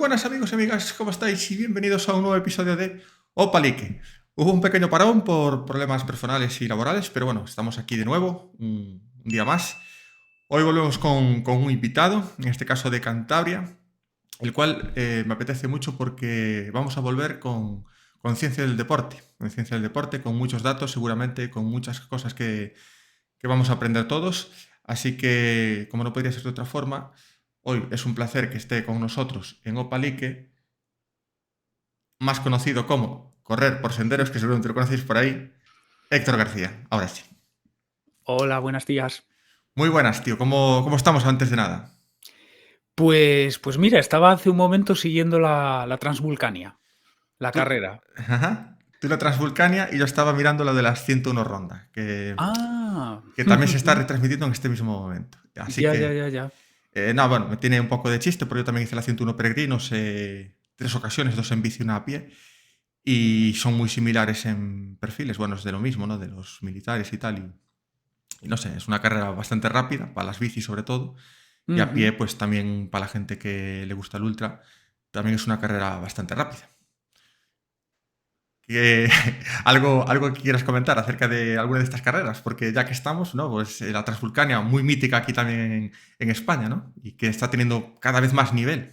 buenas amigos y amigas, ¿cómo estáis? Y bienvenidos a un nuevo episodio de Opalique. Hubo un pequeño parón por problemas personales y laborales, pero bueno, estamos aquí de nuevo, un día más. Hoy volvemos con un invitado, en este caso de Cantabria, el cual me apetece mucho porque vamos a volver con ciencia del deporte, con muchos datos seguramente, con muchas cosas que vamos a aprender todos. Así que, como no podría ser de otra forma, hoy es un placer que esté con nosotros en Opalique, más conocido como Correr por Senderos, que seguramente lo conocéis por ahí, Héctor García. Ahora sí. Hola, buenos días. Muy buenas, tío. ¿Cómo estamos antes de nada? Pues mira, estaba hace un momento siguiendo la Transvulcania, la Tú, carrera. ajá, tú la Transvulcania y yo estaba mirando la de las 101 ronda, Ah, que también se está retransmitiendo en este mismo momento. Así ya, ya, que, ya, ya. no, bueno, me tiene un poco de chiste, porque yo también hice la 101 Peregrinos 3 ocasiones, 2 en bici y una a pie. Y son muy similares en perfiles, bueno, es de lo mismo, ¿no? De los militares y tal. Y no sé, es una carrera bastante rápida, para las bicis sobre todo. Y a Ujú. pie, pues también para la gente que le gusta el ultra, también es una carrera bastante rápida. Que, algo que quieras comentar acerca de alguna de estas carreras, porque ya que estamos, ¿no? Pues la Transvulcania, muy mítica aquí también en España, ¿no? Y que está teniendo cada vez más nivel.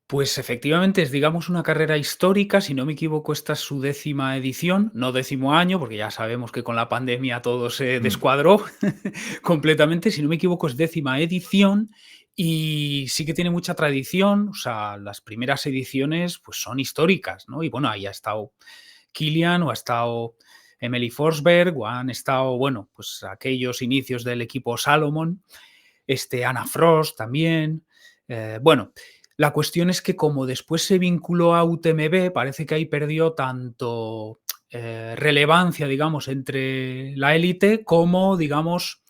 Pues efectivamente es, digamos, una carrera histórica. Si no me equivoco, esta es su 10ª edición, no 10º año, porque ya sabemos que con la pandemia todo se Mm. descuadró completamente. Si no me equivoco, es 10ª edición y sí que tiene mucha tradición. O sea, las primeras ediciones pues son históricas, ¿no? Y bueno, ahí ha estado Kilian o ha estado Emily Forsberg o han estado, bueno, pues aquellos inicios del equipo Salomon, Anna Frost también. Bueno, la cuestión es que como después se vinculó a UTMB, parece que ahí perdió tanto relevancia, digamos, entre la élite como, digamos,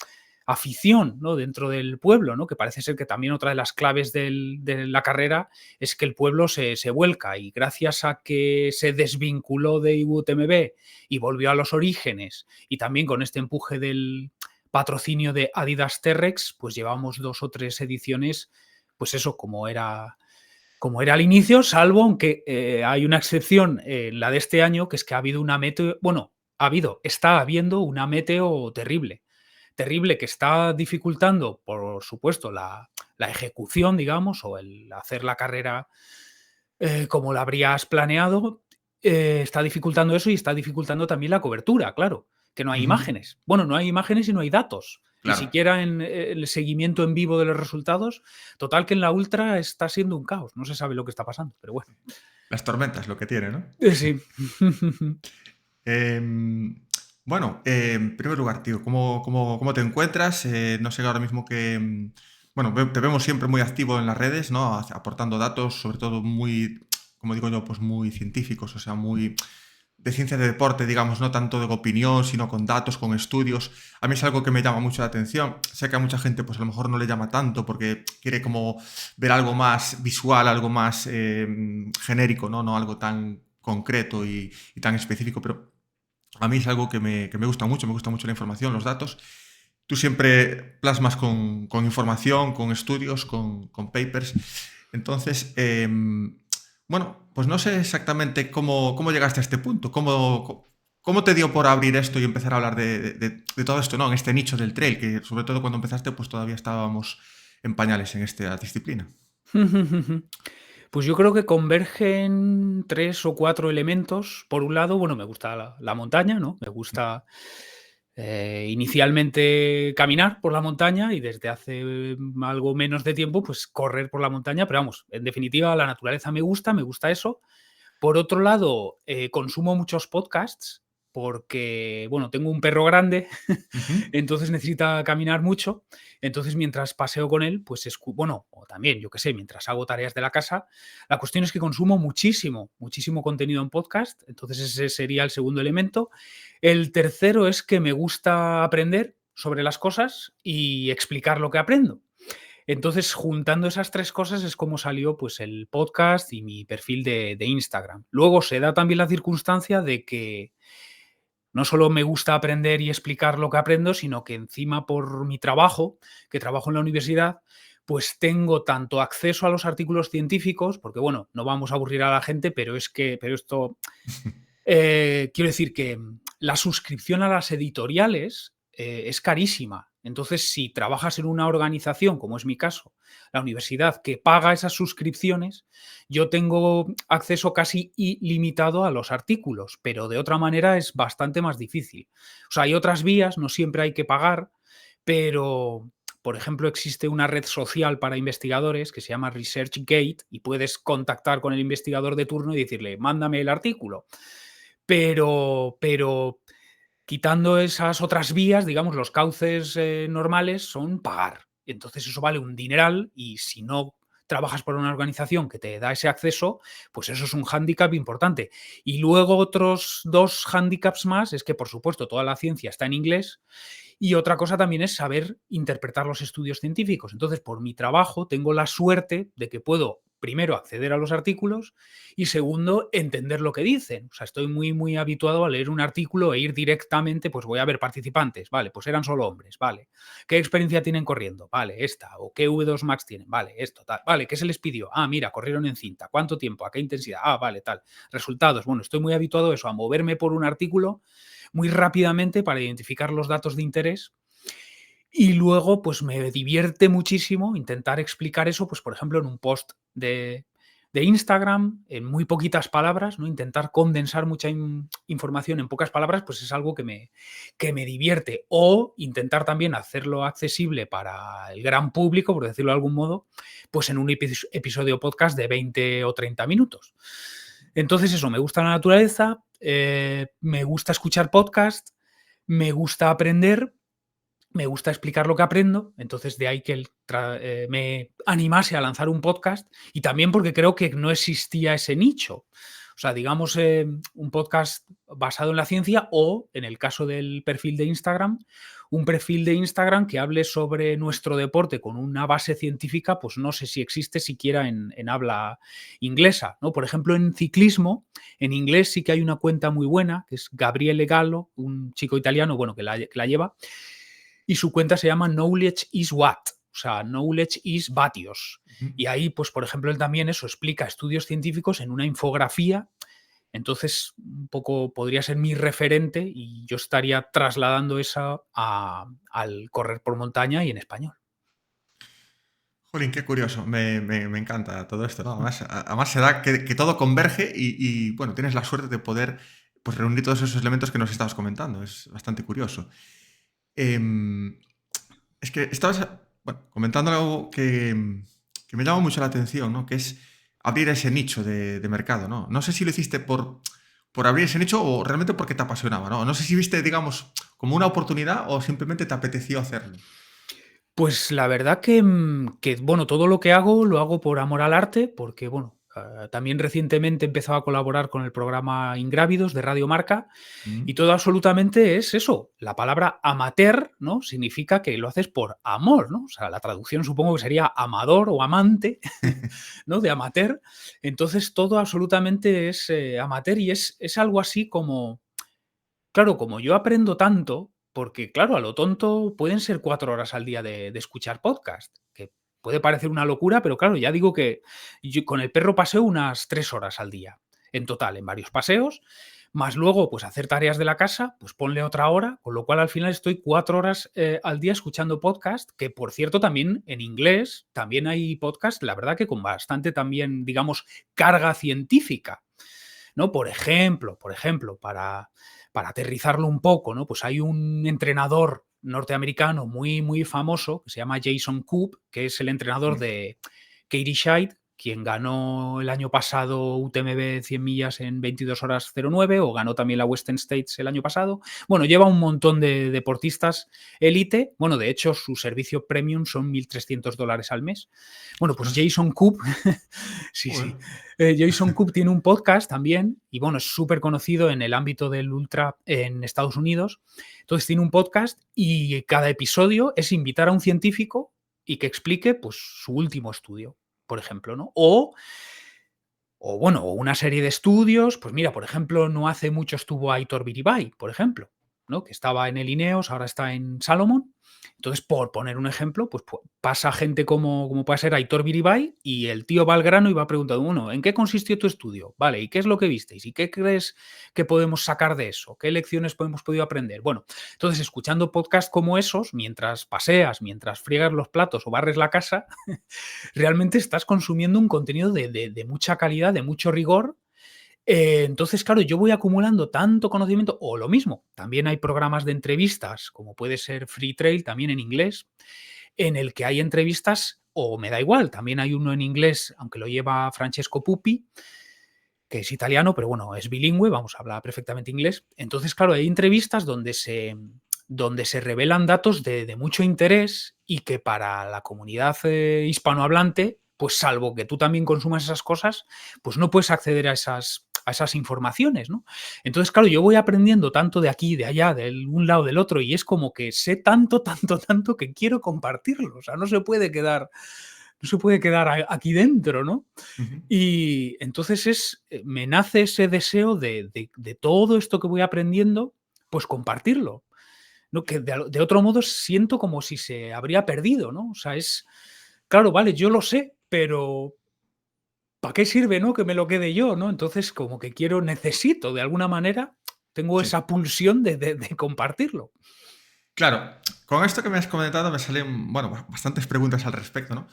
afición, ¿no? Dentro del pueblo, ¿no? Que parece ser que también otra de las claves de la carrera es que el pueblo se vuelca y gracias a que se desvinculó de UTMB y volvió a los orígenes y también con este empuje del patrocinio de Adidas Terrex, pues llevamos 2 o 3 ediciones, pues eso, como era al inicio, salvo aunque hay una excepción en la de este año, que es que ha habido una meteo, bueno, está habiendo una meteo terrible, terrible que está dificultando, por supuesto, la ejecución, digamos, o el hacer la carrera como la habrías planeado, está dificultando eso y está dificultando también la cobertura, claro, que no hay Ujú. imágenes. Bueno, no hay imágenes y no hay datos, ni Claro. siquiera en el seguimiento en vivo de los resultados. Total que en la ultra está siendo un caos, no se sabe lo que está pasando, pero bueno. Las tormentas, lo que tiene, ¿no? Sí. Em, bueno, en primer lugar, tío, ¿cómo te encuentras? No sé, ahora mismo bueno, te vemos siempre muy activo en las redes, ¿no? Aportando datos, sobre todo muy, como digo yo, pues muy científicos, o sea, muy de ciencia de deporte, digamos, no tanto de opinión, sino con datos, con estudios. A mí es algo que me llama mucho la atención. Sé que a mucha gente, pues a lo mejor no le llama tanto porque quiere como ver algo más visual, algo más genérico, ¿no? No algo tan concreto y tan específico, pero a mí es algo que me gusta mucho la información, los datos. Tú siempre plasmas con información, con estudios, con papers. Entonces, bueno, pues no sé exactamente cómo llegaste a este punto, cómo te dio por abrir esto y empezar a hablar de todo esto, ¿no? En este nicho del trail, que sobre todo cuando empezaste, pues todavía estábamos en pañales en esta disciplina. Pues yo creo que convergen 3 o 4 elementos. Por un lado, bueno, me gusta la montaña, ¿no? Me gusta inicialmente caminar por la montaña y desde hace algo menos de tiempo, pues correr por la montaña. Pero vamos, en definitiva, la naturaleza me gusta eso. Por otro lado, consumo muchos podcasts porque, bueno, tengo un perro grande, Ujú. entonces necesita caminar mucho. Entonces, mientras paseo con él, pues bueno, o también, yo qué sé, mientras hago tareas de la casa, la cuestión es que consumo muchísimo, muchísimo contenido en podcast. Entonces, ese sería el segundo elemento. El tercero es que me gusta aprender sobre las cosas y explicar lo que aprendo. Entonces, juntando esas 3 cosas es como salió, pues, el podcast y mi perfil de Instagram. Luego se da también la circunstancia de que no solo me gusta aprender y explicar lo que aprendo, sino que encima por mi trabajo, que trabajo en la universidad, pues tengo tanto acceso a los artículos científicos, porque bueno, no vamos a aburrir a la gente, pero esto, quiero decir que la suscripción a las editoriales es carísima. Entonces, si trabajas en una organización, como es mi caso, la universidad, que paga esas suscripciones, yo tengo acceso casi ilimitado a los artículos, pero de otra manera es bastante más difícil. O sea, hay otras vías, no siempre hay que pagar, pero, por ejemplo, existe una red social para investigadores que se llama ResearchGate y puedes contactar con el investigador de turno y decirle, mándame el artículo. Pero quitando esas otras vías, digamos, los cauces normales son pagar. Entonces eso vale un dineral y si no trabajas por una organización que te da ese acceso, pues eso es un hándicap importante. Y luego otros dos hándicaps más es que, por supuesto, toda la ciencia está en inglés y otra cosa también es saber interpretar los estudios científicos. Entonces, por mi trabajo, tengo la suerte de que puedo, primero, acceder a los artículos y segundo, entender lo que dicen. O sea, estoy muy, muy habituado a leer un artículo e ir directamente, pues voy a ver participantes, vale, pues eran solo hombres, vale. ¿Qué experiencia tienen corriendo? Vale, esta. O qué V2 Max tienen, vale, esto, tal. Vale, ¿qué se les pidió? Ah, mira, corrieron en cinta. ¿Cuánto tiempo? ¿A qué intensidad? Ah, vale, tal. Resultados. Bueno, estoy muy habituado a eso, a moverme por un artículo muy rápidamente para identificar los datos de interés y luego, pues me divierte muchísimo intentar explicar eso, pues por ejemplo, en un post de Instagram, en muy poquitas palabras, ¿no? Intentar condensar mucha información en pocas palabras, pues es algo que me divierte. O intentar también hacerlo accesible para el gran público, por decirlo de algún modo, pues en un episodio podcast de 20 o 30 minutos. Entonces eso, me gusta la naturaleza, me gusta escuchar podcast, me gusta aprender, me gusta explicar lo que aprendo, entonces de ahí que me animase a lanzar un podcast y también porque creo que no existía ese nicho. O sea, digamos, un podcast basado en la ciencia o, en el caso del perfil de Instagram, un perfil de Instagram que hable sobre nuestro deporte con una base científica, pues no sé si existe siquiera en habla inglesa, ¿no? Por ejemplo, en ciclismo, en inglés sí que hay una cuenta muy buena, que es Gabriele Gallo, un chico italiano, bueno, que la lleva, y su cuenta se llama Knowledge is What, o sea, Knowledge is vatios. Ujú. Y ahí, pues, por ejemplo, él también eso explica estudios científicos en una infografía. Entonces, un poco podría ser mi referente y yo estaría trasladando esa al correr por montaña y en español. Jolín, qué curioso. Me encanta todo esto, ¿no? Además se da que todo converge bueno, tienes la suerte de poder pues, reunir todos esos elementos que nos estabas comentando. Es bastante curioso. Em, es que estabas bueno, comentando algo que me llama mucho la atención, ¿no? Que es abrir ese nicho de mercado, ¿no? No sé si lo hiciste por abrir ese nicho o realmente porque te apasionaba, ¿no? No sé si viste, digamos, como una oportunidad o simplemente te apeteció hacerlo. Pues la verdad que, bueno, todo lo que hago, lo hago por amor al arte, porque, bueno, también recientemente he empezado a colaborar con el programa Ingrávidos de Radio Marca y Mm. todo absolutamente es eso. La palabra amateur, ¿no? Significa que lo haces por amor, ¿no? O sea, la traducción supongo que sería amador o amante, ¿no? De amateur. Entonces todo absolutamente es amateur y es algo así como, claro, como yo aprendo tanto, porque claro, a lo tonto pueden ser 4 horas al día de escuchar podcast, que puede parecer una locura, pero claro, ya digo que yo con el perro paseo unas 3 horas al día, en total, en varios paseos, más luego, pues hacer tareas de la casa, pues ponle otra hora, con lo cual al final estoy 4 horas al día escuchando podcast, que por cierto también en inglés, también hay podcast, la verdad que con bastante también, digamos, carga científica. ¿No? Por ejemplo, para aterrizarlo un poco, ¿no? Pues hay un entrenador norteamericano muy, muy famoso que se llama Jason Koop, que es el entrenador Mm. de Katie Scheidt, quien ganó el año pasado UTMB 100 millas en 22 horas 09 o ganó también la Western States el año pasado. Bueno, lleva un montón de deportistas élite. Bueno, de hecho, su servicio premium son $1.300 al mes. Bueno, pues Ostras, Jason Koop, sí, joder. sí. Jason Koop tiene un podcast también y bueno, es súper conocido en el ámbito del ultra en Estados Unidos. Entonces tiene un podcast y cada episodio es invitar a un científico y que explique pues su último estudio, por ejemplo, ¿no? O bueno, o una serie de estudios, pues mira, por ejemplo, no hace mucho estuvo Aitor Biribay, por ejemplo. ¿no? Que estaba en el Ineos, ahora está en Salomon. Entonces, por poner un ejemplo, pues pasa gente como puede ser Aitor Biribay y el tío va al grano y va preguntando, uno, ¿en qué consistió tu estudio? Vale, ¿y qué es lo que visteis? ¿Y qué crees que podemos sacar de eso? ¿Qué lecciones hemos podido aprender? Bueno, entonces escuchando podcasts como esos, mientras paseas, mientras friegas los platos o barres la casa, realmente estás consumiendo un contenido de mucha calidad, de mucho rigor. Entonces, claro, yo voy acumulando tanto conocimiento, o lo mismo, también hay programas de entrevistas, como puede ser Free Trail, también en inglés, en el que hay entrevistas, o me da igual, también hay uno en inglés, aunque lo lleva Francesco Pupi, que es italiano, pero bueno, es bilingüe, vamos, a hablar perfectamente inglés. Entonces, claro, hay entrevistas donde se revelan datos de mucho interés y que para la comunidad hispanohablante, pues salvo que tú también consumas esas cosas, pues no puedes acceder a esas informaciones, ¿no? Entonces, claro, yo voy aprendiendo tanto de aquí, de allá, de un lado, del otro, y es como que sé tanto, tanto, tanto que quiero compartirlo. O sea, no se puede quedar aquí dentro, ¿no? Ujú. Y entonces me nace ese deseo de todo esto que voy aprendiendo, pues compartirlo, ¿no? Que de otro modo siento como si se habría perdido, ¿no? O sea, claro, vale, yo lo sé, pero ¿para qué sirve, no? Que me lo quede yo, ¿no? Entonces, como que necesito, de alguna manera, tengo Sí. esa pulsión de compartirlo. Claro, con esto que me has comentado me salen, bueno, bastantes preguntas al respecto, ¿no?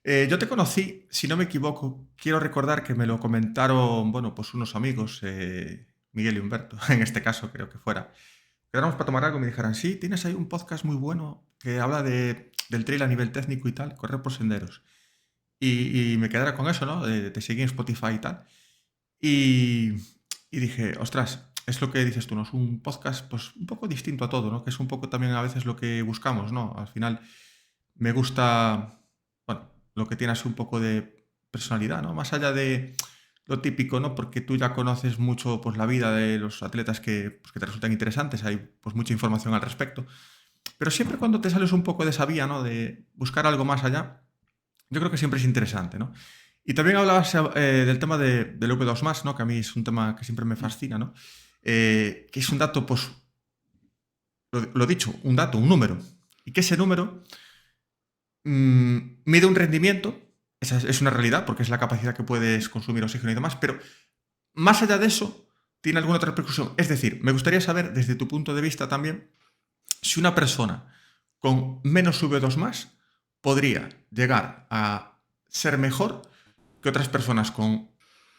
Yo te conocí, si no me equivoco, quiero recordar que me lo comentaron, bueno, pues unos amigos, Miguel y Humberto, en este caso creo que fuera. Quedamos para tomar algo y me dijeron, sí, tienes ahí un podcast muy bueno que habla del trail a nivel técnico y tal, correr por senderos. Y me quedara con eso, ¿no? Te seguí en Spotify y tal. Y, y dije, ostras, es lo que dices tú, ¿no? Es un podcast pues un poco distinto a todo, ¿no? Que es un poco también a veces lo que buscamos, ¿no? Al final me gusta, bueno, lo que tiene así un poco de personalidad, ¿no? Más allá de lo típico, ¿no? Porque tú ya conoces mucho pues la vida de los atletas pues, que te resultan interesantes, hay pues mucha información al respecto. Pero siempre cuando te sales un poco de esa vía, ¿no? De buscar algo más allá, yo creo que siempre es interesante, ¿no? Y también hablabas del tema del V2+, ¿no? Que a mí es un tema que siempre me fascina, ¿no? Que es un dato, pues, lo dicho, un dato, un número. Y que ese número mide un rendimiento, esa es una realidad, porque es la capacidad que puedes consumir oxígeno y demás, pero más allá de eso, tiene alguna otra repercusión. Es decir, me gustaría saber, desde tu punto de vista también, si una persona con menos V2+, podría llegar a ser mejor que otras personas con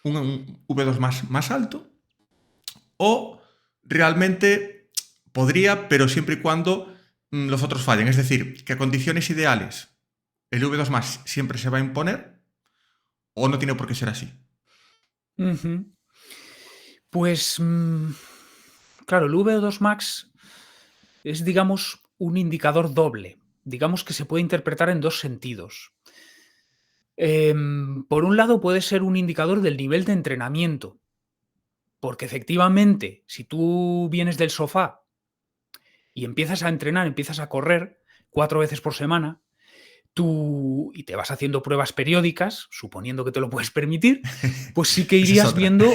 un V2 más alto, o realmente podría, pero siempre y cuando los otros fallen. Es decir, que a condiciones ideales el V2 más siempre se va a imponer, o no tiene por qué ser así. Ujú. Pues, claro, el V2 Max es, digamos, un indicador doble. Digamos que se puede interpretar en dos sentidos. Por un lado, puede ser un indicador del nivel de entrenamiento, porque efectivamente, si tú vienes del sofá y empiezas a entrenar, empiezas a correr 4 veces por semana, y te vas haciendo pruebas periódicas, suponiendo que te lo puedes permitir, pues sí que Esa es irías otra. viendo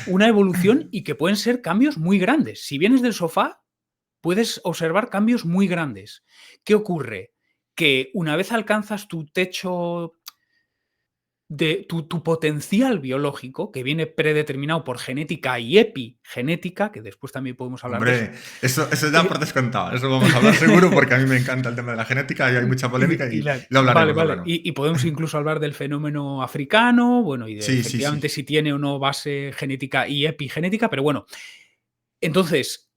una evolución y que pueden ser cambios muy grandes. Si vienes del sofá, puedes observar cambios muy grandes. ¿Qué ocurre? Que una vez alcanzas tu techo de tu potencial biológico, que viene predeterminado por genética y epigenética, que después también podemos hablar de eso. Hombre, eso ya por descontado. Eso vamos a hablar seguro porque a mí me encanta el tema de la genética y hay mucha polémica y lo Vale, hablaremos, lo vale. hablaremos. Y podemos incluso hablar del fenómeno africano, bueno, y de Sí, sí, efectivamente sí. si tiene o no base genética y epigenética, pero bueno. Entonces,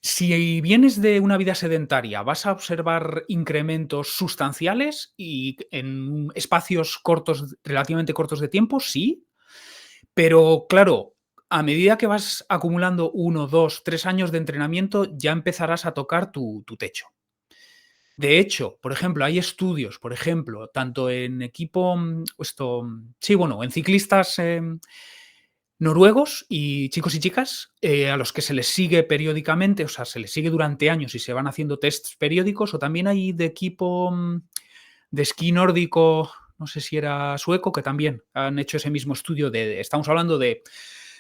si vienes de una vida sedentaria, vas a observar incrementos sustanciales y en espacios cortos, relativamente cortos de tiempo, sí, pero claro, a medida que vas acumulando 1, 2, 3 años de entrenamiento, ya empezarás a tocar tu techo. De hecho, por ejemplo, hay estudios, por ejemplo, tanto en equipo, sí, bueno, en ciclistas noruegos y chicos y chicas, a los que se les sigue periódicamente, o sea, se les sigue durante años y se van haciendo tests periódicos, o también hay de equipo de esquí nórdico, no sé si era sueco, que también han hecho ese mismo estudio estamos hablando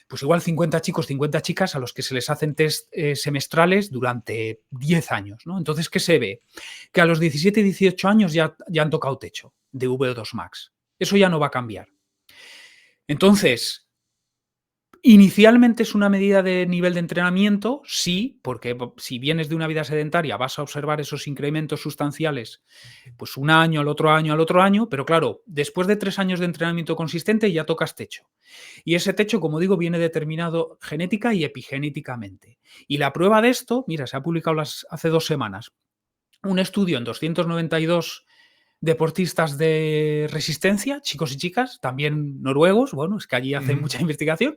pues igual 50 chicos, 50 chicas a los que se les hacen test semestrales durante 10 años, ¿no? Entonces, ¿qué se ve? Que a los 17 y 18 años ya han tocado techo de VO2 Max. Eso ya no va a cambiar. Entonces, inicialmente es una medida de nivel de entrenamiento, sí, porque si vienes de una vida sedentaria vas a observar esos incrementos sustanciales, pues un año, al otro año, al otro año, pero claro, después de 3 años de entrenamiento consistente ya tocas techo. Y ese techo, como digo, viene determinado genética y epigenéticamente. Y la prueba de esto, mira, se ha publicado hace 2 semanas, un estudio en 292 deportistas de resistencia, chicos y chicas, también noruegos, bueno, es que allí hacen mucha investigación.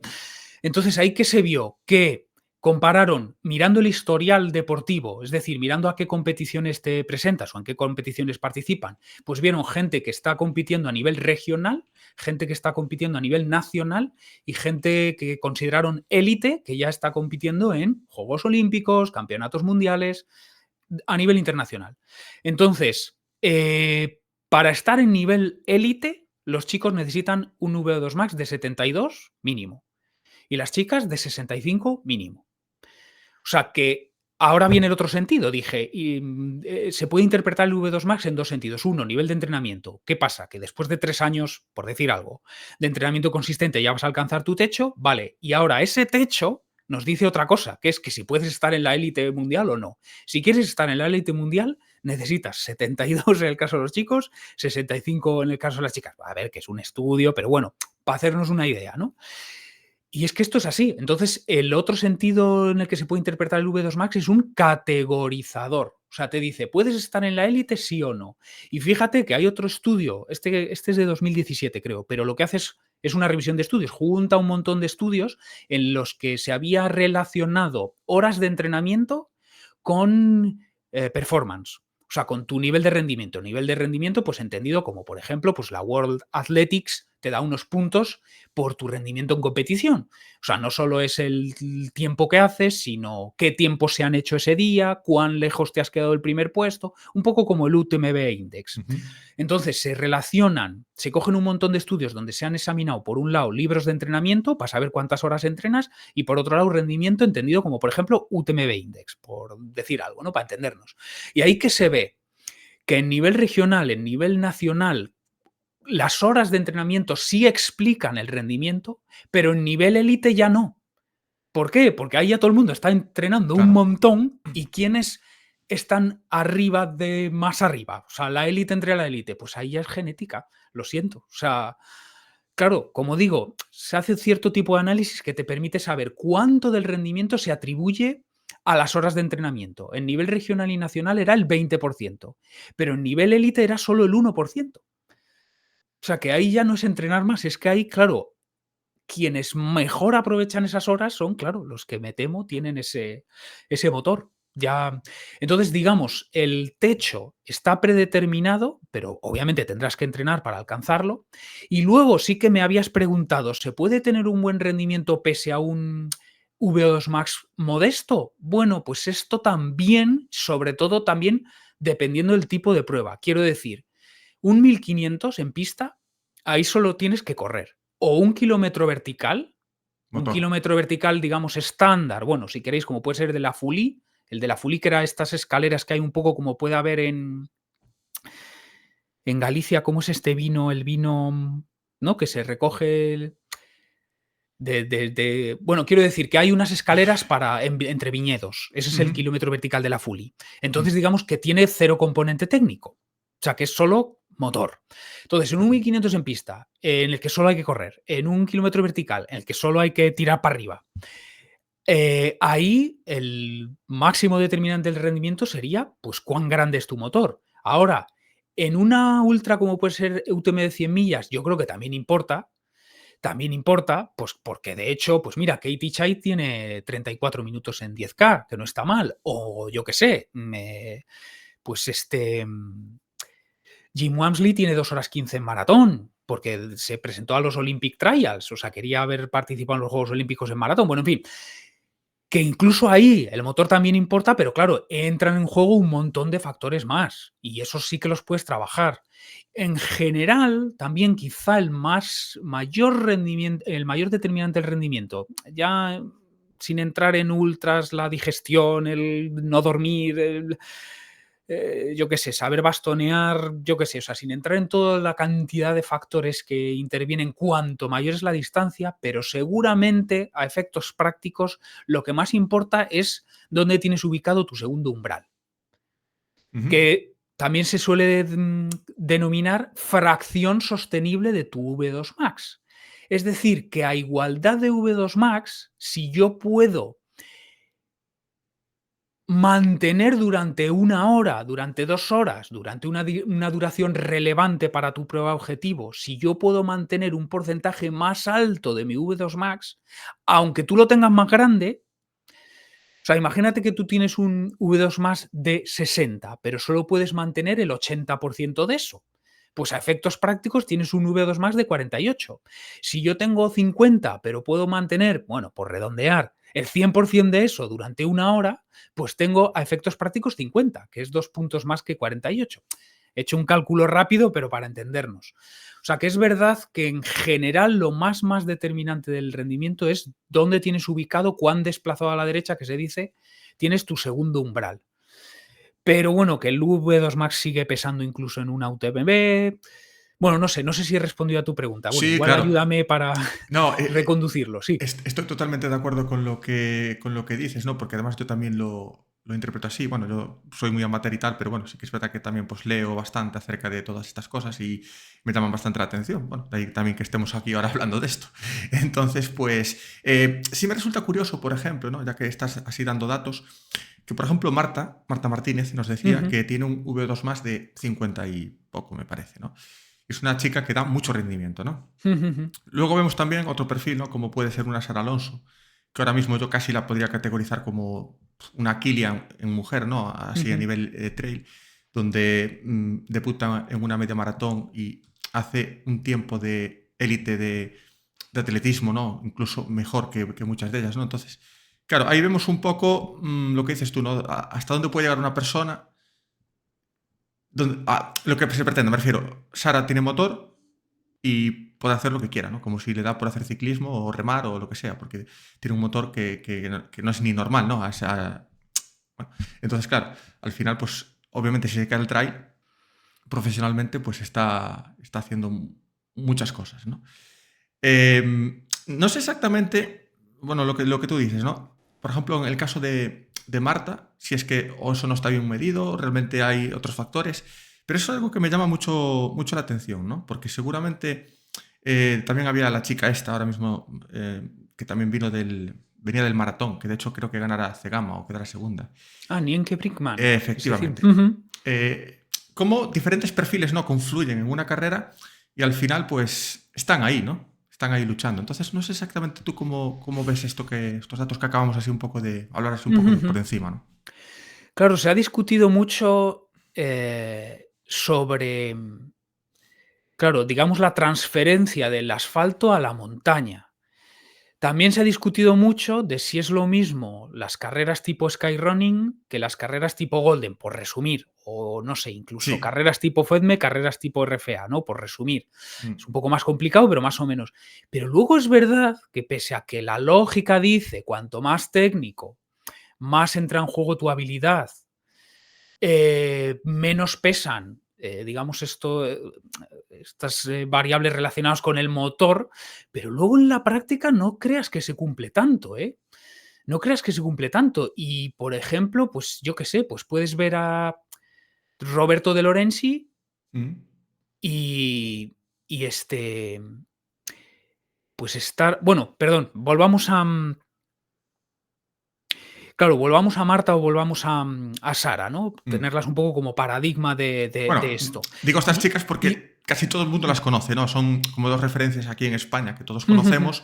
Entonces, ahí que se vio que compararon mirando el historial deportivo, es decir, mirando a qué competiciones te presentas o en qué competiciones participan, pues vieron gente que está compitiendo a nivel regional, gente que está compitiendo a nivel nacional y gente que consideraron élite, que ya está compitiendo en Juegos Olímpicos, campeonatos mundiales, a nivel internacional. Entonces, para estar en nivel élite, los chicos necesitan un VO2 max de 72 mínimo y las chicas de 65 mínimo. O sea que ahora viene el otro sentido. Dije, se puede interpretar el V2 Max en dos sentidos. Uno, nivel de entrenamiento. ¿Qué pasa? Que después de 3 años, por decir algo, de entrenamiento consistente ya vas a alcanzar tu techo, vale. Y ahora ese techo nos dice otra cosa, que es que si puedes estar en la élite mundial o no. Si quieres estar en la élite mundial, necesitas 72 en el caso de los chicos, 65 en el caso de las chicas. A ver, que es un estudio, pero bueno, para hacernos una idea, ¿no? Y es que esto es así. Entonces, el otro sentido en el que se puede interpretar el V2 Max es un categorizador. O sea, te dice, ¿puedes estar en la élite, sí o no? Y fíjate que hay otro estudio, este es de 2017, creo, pero lo que hace es una revisión de estudios, junta un montón de estudios en los que se había relacionado horas de entrenamiento con performance. O sea, con tu nivel de rendimiento. Nivel de rendimiento, pues entendido como, por ejemplo, pues la World Athletics te da unos puntos por tu rendimiento en competición. O sea, no solo es el tiempo que haces, sino qué tiempo se han hecho ese día, cuán lejos te has quedado del primer puesto, un poco como el UTMB Index. Entonces, se relacionan, se cogen un montón de estudios donde se han examinado, por un lado, libros de entrenamiento para saber cuántas horas entrenas y, por otro lado, rendimiento entendido como, por ejemplo, UTMB Index, por decir algo, ¿no? Para entendernos. Y ahí que se ve que en nivel regional, en nivel nacional, las horas de entrenamiento sí explican el rendimiento, pero en nivel élite ya no. ¿Por qué? Porque ahí ya todo el mundo está entrenando un montón y quienes están arriba de más arriba. O sea, la élite entre la élite, pues ahí ya es genética, lo siento. O sea, claro, como digo, se hace cierto tipo de análisis que te permite saber cuánto del rendimiento se atribuye a las horas de entrenamiento. En nivel regional y nacional era el 20%, pero en nivel élite era solo el 1%. O sea, que ahí ya no es entrenar más, es que ahí, claro, quienes mejor aprovechan esas horas son, claro, los que me temo tienen ese motor. Ya. Entonces, digamos, el techo está predeterminado, pero obviamente tendrás que entrenar para alcanzarlo. Y luego sí que me habías preguntado, ¿se puede tener un buen rendimiento pese a un VO2 Max modesto? Bueno, pues esto también, sobre todo también dependiendo del tipo de prueba. Quiero decir, un 1500 en pista, ahí solo tienes que correr. O un kilómetro vertical, digamos, estándar. Bueno, si queréis, como puede ser el de la Fulí, que era estas escaleras que hay un poco como puede haber en Galicia. ¿Cómo es este vino? El vino, ¿no? Que se recoge bueno, quiero decir que hay unas escaleras entre viñedos. Ese es el kilómetro vertical de la Fully. Entonces, digamos que tiene cero componente técnico. O sea, que es solo motor. Entonces, en un 1500 en pista, en el que solo hay que correr, en un kilómetro vertical, en el que solo hay que tirar para arriba, ahí el máximo determinante del rendimiento sería, pues, cuán grande es tu motor. Ahora, en una ultra como puede ser UTM de 100 millas, yo creo que también importa, pues porque de hecho, pues mira, Katie Chai tiene 34 minutos en 10K, que no está mal. O yo qué sé, pues Jim Walmsley tiene 2 horas 15 en maratón, porque se presentó a los Olympic Trials, o sea, quería haber participado en los Juegos Olímpicos en maratón. Bueno, en fin, que incluso ahí el motor también importa, pero claro, entran en juego un montón de factores más y esos sí que los puedes trabajar. En general, también quizá el mayor determinante del rendimiento, ya sin entrar en ultras, la digestión, el no dormir, yo qué sé, saber bastonear, yo qué sé, o sea, sin entrar en toda la cantidad de factores que intervienen cuanto mayor es la distancia, pero seguramente a efectos prácticos lo que más importa es dónde tienes ubicado tu segundo umbral, Ujú, que también se suele denominar fracción sostenible de tu V2 Max. Es decir, que a igualdad de V2 Max, si yo puedo mantener durante 1 hora, durante 2 horas, durante una duración relevante para tu prueba objetivo, si yo puedo mantener un porcentaje más alto de mi V2 Max, aunque tú lo tengas más grande, o sea, imagínate que tú tienes un V2 Max de 60, pero solo puedes mantener el 80% de eso. Pues a efectos prácticos tienes un V2 Max de 48. Si yo tengo 50, pero puedo mantener, bueno, por redondear, el 100% de eso durante 1 hora, pues tengo a efectos prácticos 50, que es 2 puntos más que 48. He hecho un cálculo rápido, pero para entendernos. O sea, que es verdad que en general lo más determinante del rendimiento es dónde tienes ubicado, cuán desplazado a la derecha, que se dice, tienes tu segundo umbral. Pero bueno, que el V2 Max sigue pesando incluso en una UTMB. Bueno, no sé si he respondido a tu pregunta. Bueno, sí, igual claro. ayúdame para No, reconducirlo, sí. estoy totalmente de acuerdo con lo que dices, ¿no? Porque además yo también lo interpreto así. Bueno, yo soy muy amateur y tal, pero bueno, sí que es verdad que también pues leo bastante acerca de todas estas cosas y me llaman bastante la atención. Bueno, de ahí también que estemos aquí ahora hablando de esto. Entonces, pues, sí me resulta curioso, por ejemplo, ¿no? Ya que estás así dando datos, que por ejemplo Marta Martínez nos decía Ujú, que tiene un V2 más de 50 y poco, me parece, ¿no? Es una chica que da mucho rendimiento, ¿no? ujujú. Luego vemos también otro perfil, ¿no? Como puede ser una Sara Alonso, que ahora mismo yo casi la podría categorizar como una Kilian en mujer, ¿no? Así a Ujú. nivel trail, donde debuta en una media maratón y hace un tiempo de élite de atletismo, ¿no? Incluso mejor que muchas de ellas, ¿no? Entonces, claro, ahí vemos un poco lo que dices tú, ¿no? Hasta dónde puede llegar una persona. Lo que se pretende, me refiero, Sara tiene motor, y puede hacer lo que quiera, ¿no? Como si le da por hacer ciclismo o remar o lo que sea, porque tiene un motor que no es ni normal, ¿no? Bueno, entonces, claro, al final, pues obviamente si se cae el trail, profesionalmente, pues está haciendo muchas cosas, ¿no? No sé exactamente, bueno, lo que tú dices, ¿no? Por ejemplo, en el caso de Marta, si es que o eso no está bien medido, realmente hay otros factores, pero eso es algo que me llama mucho la atención, ¿no? Porque seguramente también había la chica esta ahora mismo que también venía del maratón, que de hecho creo que ganará Cegama o quedará segunda. Ah, Nienke Brinkman, es decir. Efectivamente. Cómo diferentes perfiles no confluyen en una carrera y al final pues están ahí, ¿no? Están ahí luchando. Entonces no sé exactamente tú cómo ves estos datos que acabamos así un poco de hablar así un poco Ujujú. por encima, ¿no? Claro, se ha discutido mucho sobre, claro, digamos, la transferencia del asfalto a la montaña. También se ha discutido mucho de si es lo mismo las carreras tipo Skyrunning que las carreras tipo Golden, por resumir, o no sé, incluso Sí. carreras tipo FEDME, carreras tipo RFA, ¿no? Por resumir. Mm, Es un poco más complicado, pero más o menos. Pero luego es verdad que pese a que la lógica dice cuanto más técnico, más entra en juego tu habilidad, menos pesan, digamos, estas variables relacionadas con el motor, pero luego en la práctica no creas que se cumple tanto, ¿eh? No creas que se cumple tanto. Y, por ejemplo, pues yo qué sé, pues puedes ver a Roberto De Lorenzi mm. y, pues estar, bueno, perdón, volvamos a, claro, volvamos a Marta o volvamos a Sara, ¿no? Mm. Tenerlas un poco como paradigma de Bueno, esto. digo estas Y, chicas y porque casi todo el mundo las conoce, ¿no? Son como dos referencias aquí en España que todos Ujujú. conocemos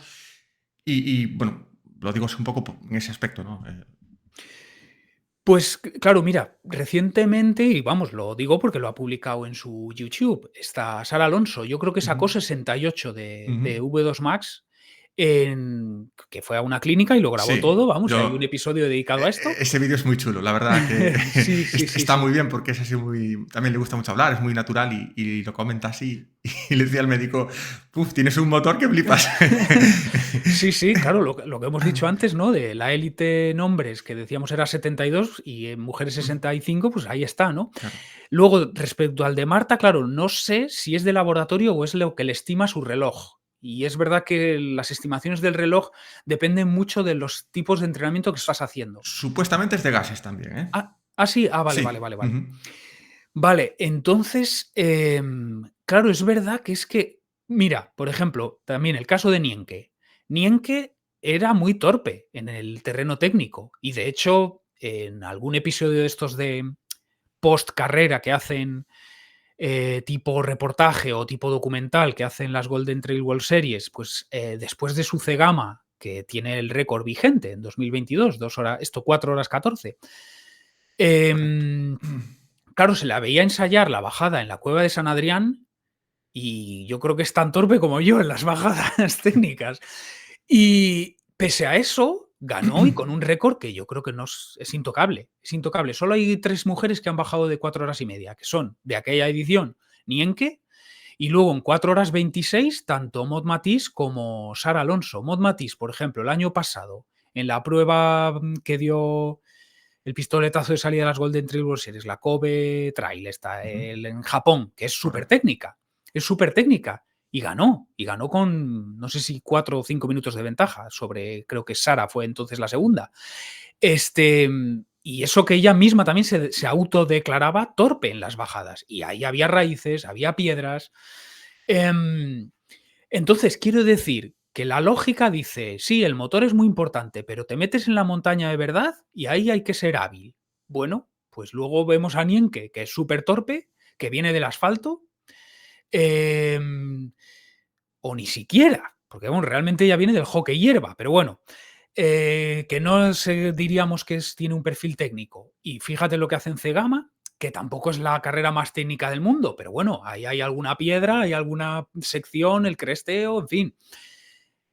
bueno, lo digo así un poco en ese aspecto, ¿no? Pues claro, mira, recientemente, y vamos, lo digo porque lo ha publicado en su YouTube, está Sara Alonso, yo creo que Ujú, sacó 68 de ujú, V2 Max que fue a una clínica y lo grabó Sí, todo, vamos, y hay un yo episodio dedicado a esto. ese vídeo es muy chulo, la verdad que Sí, sí, sí, está sí. muy bien porque es así muy también le gusta mucho hablar, es muy natural y lo comenta así. Y le decía al médico: "Puf, tienes un motor que flipas". Sí, sí, claro, lo que hemos dicho antes, ¿no? De la élite en hombres, que decíamos era 72 y en mujeres 65, pues ahí está, ¿no? Claro. Luego, respecto al de Marta, claro, no sé si es de laboratorio o es lo que le estima su reloj. Y es verdad que las estimaciones del reloj dependen mucho de los tipos de entrenamiento que Su estás haciendo. supuestamente es de gases también, ¿eh? Sí, vale, vale, Sí. vale, vale. Ujú. Vale, entonces, claro, es verdad que es que, mira, por ejemplo, también el caso de Nienke. Nienke era muy torpe en el terreno técnico y de hecho, en algún episodio de estos de post carrera que hacen tipo reportaje o tipo documental que hacen las Golden Trail World Series, pues después de su Cegama, que tiene el récord vigente en 2022, 4 horas 14, Correcto. em, claro, se la veía ensayar la bajada en la cueva de San Adrián y yo creo que es tan torpe como yo en las bajadas técnicas. Y pese a eso, ganó y con un récord que yo creo que no es intocable. Es intocable. Solo hay 3 mujeres que han bajado de 4 horas y media, que son de aquella edición Nienke y luego en 4 horas 26 tanto Maud Matisse como Sara Alonso. Maud Matisse, por ejemplo, el año pasado, en la prueba que dio el pistoletazo de salida de las Golden Trail World Series, la Kobe Trail, está Ujú. en Japón, que Correcto. es súper técnica, y ganó con, no sé si 4 o 5 minutos de ventaja sobre, creo que Sara fue entonces la segunda. Este, y eso que ella misma también se autodeclaraba torpe en las bajadas, y ahí había raíces, había piedras. Em, entonces, quiero decir que la lógica dice, sí, el motor es muy importante, pero te metes en la montaña de verdad y ahí hay que ser hábil. Bueno, pues luego vemos a Nienke, que es súper torpe, que viene del asfalto, em, o ni siquiera, porque bueno, realmente ella viene del hockey hierba, pero bueno, que no diríamos que tiene un perfil técnico. Y fíjate lo que hace en Cegama, que tampoco es la carrera más técnica del mundo, pero bueno, ahí hay alguna piedra, hay alguna sección, el cresteo, en fin.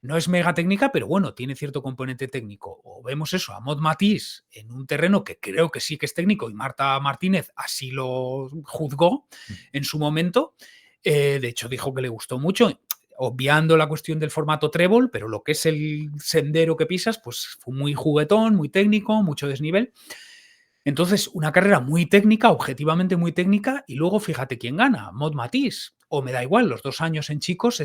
No es mega técnica, pero bueno, tiene cierto componente técnico. O vemos eso, a Maud Matisse en un terreno que creo que sí que es técnico y Marta Martínez así lo juzgó Mm. en su momento. De hecho, dijo que le gustó mucho, obviando la cuestión del formato trébol, pero lo que es el sendero que pisas, pues fue muy juguetón, muy técnico, mucho desnivel. Entonces, una carrera muy técnica, objetivamente muy técnica, y luego fíjate quién gana, Maud Matisse. O me da igual, los 2 años en chicos,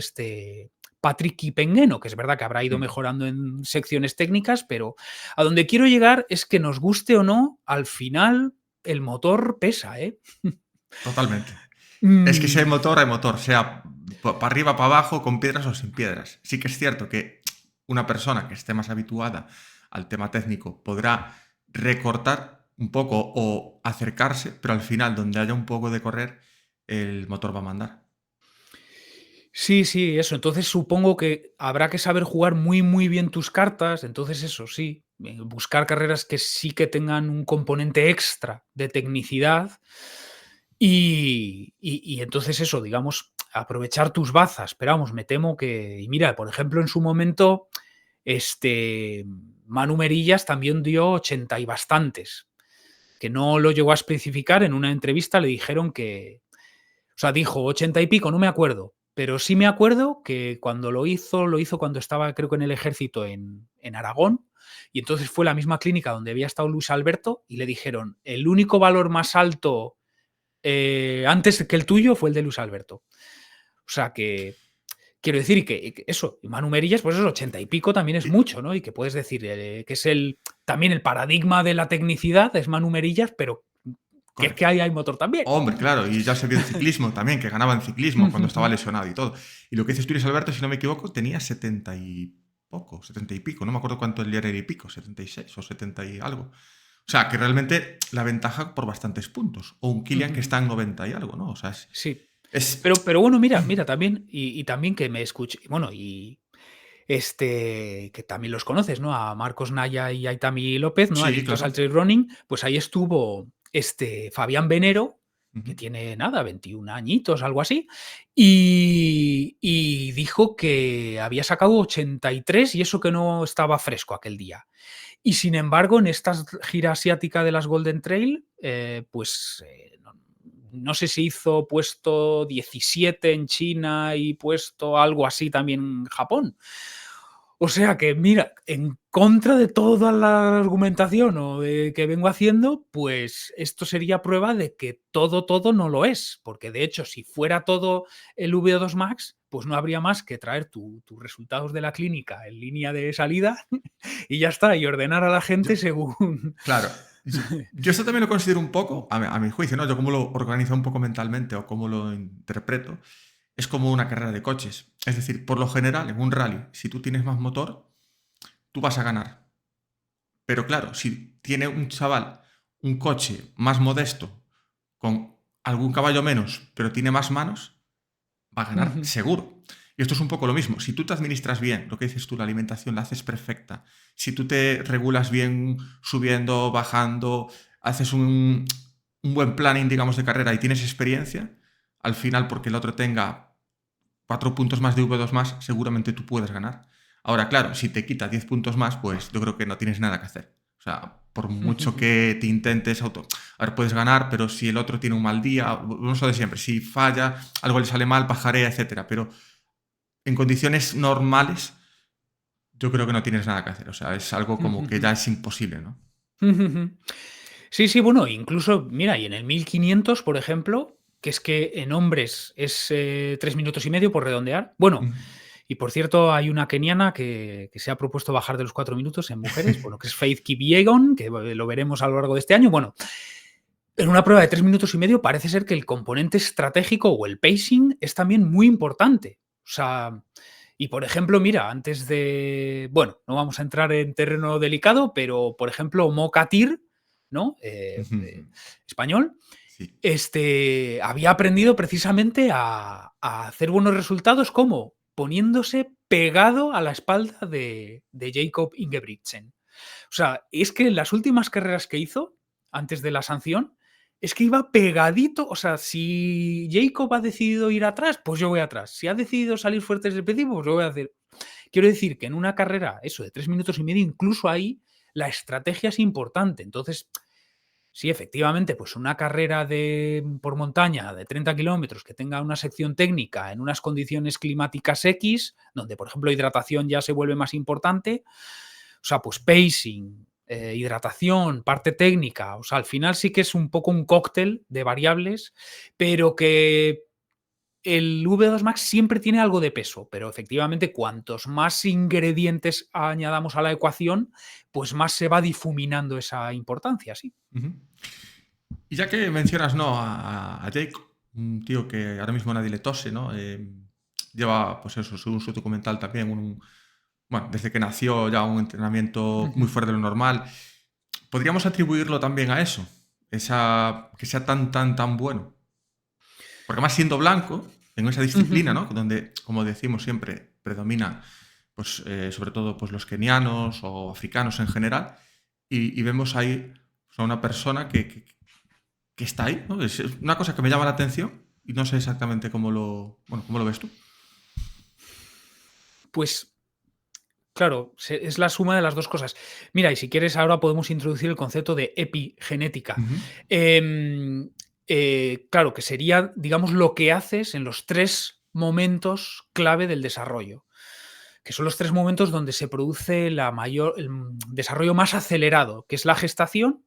Patrick Kipengueno, que es verdad que habrá ido Mm. mejorando en secciones técnicas, pero a donde quiero llegar es que nos guste o no, al final el motor pesa, ¿eh? Totalmente. Es que si Mm, hay motor, sea para arriba, para abajo, con piedras o sin piedras. Sí que es cierto que una persona que esté más habituada al tema técnico podrá recortar un poco o acercarse, pero al final, donde haya un poco de correr, el motor va a mandar. sí, sí, eso. Entonces supongo que habrá que saber jugar muy, muy bien tus cartas. Entonces, eso sí, buscar carreras que sí que tengan un componente extra de tecnicidad. Y entonces eso, digamos, aprovechar tus bazas. Pero vamos, me temo que. Y mira, por ejemplo, en su momento, este Manu Merillas también dio 80 y bastantes. Que no lo llegó a especificar en una entrevista, le dijeron que, o sea, dijo 80 y pico, no me acuerdo. Pero sí me acuerdo que cuando lo hizo cuando estaba, creo que en el ejército en Aragón. Y entonces fue la misma clínica donde había estado Luis Alberto y le dijeron, el único valor más alto antes que el tuyo fue el de Luis Alberto. O sea que, quiero decir que eso, Manu Merillas, pues esos 80 y pico también es Y mucho, ¿no? Y que puedes decir que es también el paradigma de la tecnicidad, es Manu Merillas, pero que es que correcto. ahí hay motor también. Hombre, claro, y ya se vio en ciclismo también, que ganaba en ciclismo cuando estaba lesionado y todo. Y lo que dices tú, Luis Alberto, si no me equivoco, tenía 70 y poco, 70 y pico, no me acuerdo cuánto el era y pico, 76 o 70 y algo. O sea, que realmente la ventaja por bastantes puntos. O un Kilian que está en 90 y algo, ¿no? O sea, Sí. es Pero bueno, mira también, y también que me escuché, bueno, y que también los conoces, ¿no? A Marcos Naya y a Itami López, ¿no? sí, Adictos al claro. trail running, pues ahí estuvo Fabián Venero, que Ujú. tiene nada, 21 añitos, algo así, y dijo que había sacado 83 y eso que no estaba fresco aquel día. Y sin embargo, en esta gira asiática de las Golden Trail, no sé si hizo puesto 17 en China y puesto algo así también en Japón. O sea que, mira, en contra de toda la argumentación o de que vengo haciendo, pues esto sería prueba de que todo no lo es. Porque de hecho, si fuera todo el VO2 Max, pues no habría más que traer tus resultados de la clínica en línea de salida y ya está, y ordenar a la Yo, gente según. claro, yo esto también lo considero un poco, a mi juicio, ¿no? Yo cómo lo organizo un poco mentalmente o cómo lo interpreto, es como una carrera de coches. Es decir, por lo general, en un rally, si tú tienes más motor, tú vas a ganar. Pero claro, si tiene un chaval un coche más modesto, con algún caballo menos, pero tiene más manos, va a ganar Ujú, seguro. Y esto es un poco lo mismo. Si tú te administras bien, lo que dices tú, la alimentación la haces perfecta. Si tú te regulas bien subiendo, bajando, haces un buen planning, digamos, de carrera y tienes experiencia, al final, porque el otro tenga 4 puntos más de V2 más, seguramente tú puedes ganar. Ahora, claro, si te quita 10 puntos más, pues yo creo que no tienes nada que hacer. O sea, por mucho ujú, que te intentes A ver, puedes ganar, pero si el otro tiene un mal día, no lo de siempre, si falla, algo le sale mal, pajarea, etcétera. Pero en condiciones normales, yo creo que no tienes nada que hacer. O sea, es algo como que ujú, ya es imposible, ¿no? ujú. Sí, sí, bueno, incluso, mira, y en el 1500, por ejemplo, que es que en hombres es 3 minutos y medio por redondear. Bueno, Ujú. y por cierto, hay una keniana que se ha propuesto bajar de los 4 minutos en mujeres, bueno, que es Faith Kipyegon, que lo veremos a lo largo de este año. Bueno, en una prueba de 3 minutos y medio parece ser que el componente estratégico o el pacing es también muy importante. O sea, y por ejemplo, mira, antes de, bueno, no vamos a entrar en terreno delicado, pero por ejemplo, Mokatir, ¿no? Español, Sí. había aprendido precisamente a hacer buenos resultados como poniéndose pegado a la espalda de Jacob Ingebrigtsen. O sea, es que en las últimas carreras que hizo, antes de la sanción, es que iba pegadito. O sea, si Jacob ha decidido ir atrás, pues yo voy atrás. Si ha decidido salir fuerte desde el principio, pues yo voy a hacer. Quiero decir que en una carrera, eso de 3 minutos y medio, incluso ahí la estrategia es importante. Entonces, sí, efectivamente, pues una carrera por montaña de 30 kilómetros que tenga una sección técnica en unas condiciones climáticas X, donde, por ejemplo, hidratación ya se vuelve más importante, o sea, pues pacing, hidratación, parte técnica, o sea, al final sí que es un poco un cóctel de variables, pero que el V2 Max siempre tiene algo de peso, pero efectivamente cuantos más ingredientes añadamos a la ecuación, pues más se va difuminando esa importancia, sí. Ujú. Y ya que mencionas, ¿no? A Jake, un tío que ahora mismo nadie le tose, ¿no? Lleva, pues eso, según su documental también, bueno, desde que nació ya un entrenamiento muy Ujú, fuerte de lo normal. ¿Podríamos atribuirlo también a eso? Que sea tan bueno. Porque además siendo blanco, en esa disciplina, ujú. ¿no? Donde, como decimos siempre, predomina, pues, sobre todo pues, los kenianos o africanos en general, y vemos ahí pues, a una persona que está ahí, ¿no? Es una cosa que me llama la atención y no sé exactamente cómo lo ves tú. Pues claro, es la suma de las dos cosas. Mira, y si quieres ahora podemos introducir el concepto de epigenética. Ujú, Em, claro, que sería, digamos, lo que haces en los tres momentos clave del desarrollo, que son los tres momentos donde se produce el desarrollo más acelerado, que es la gestación,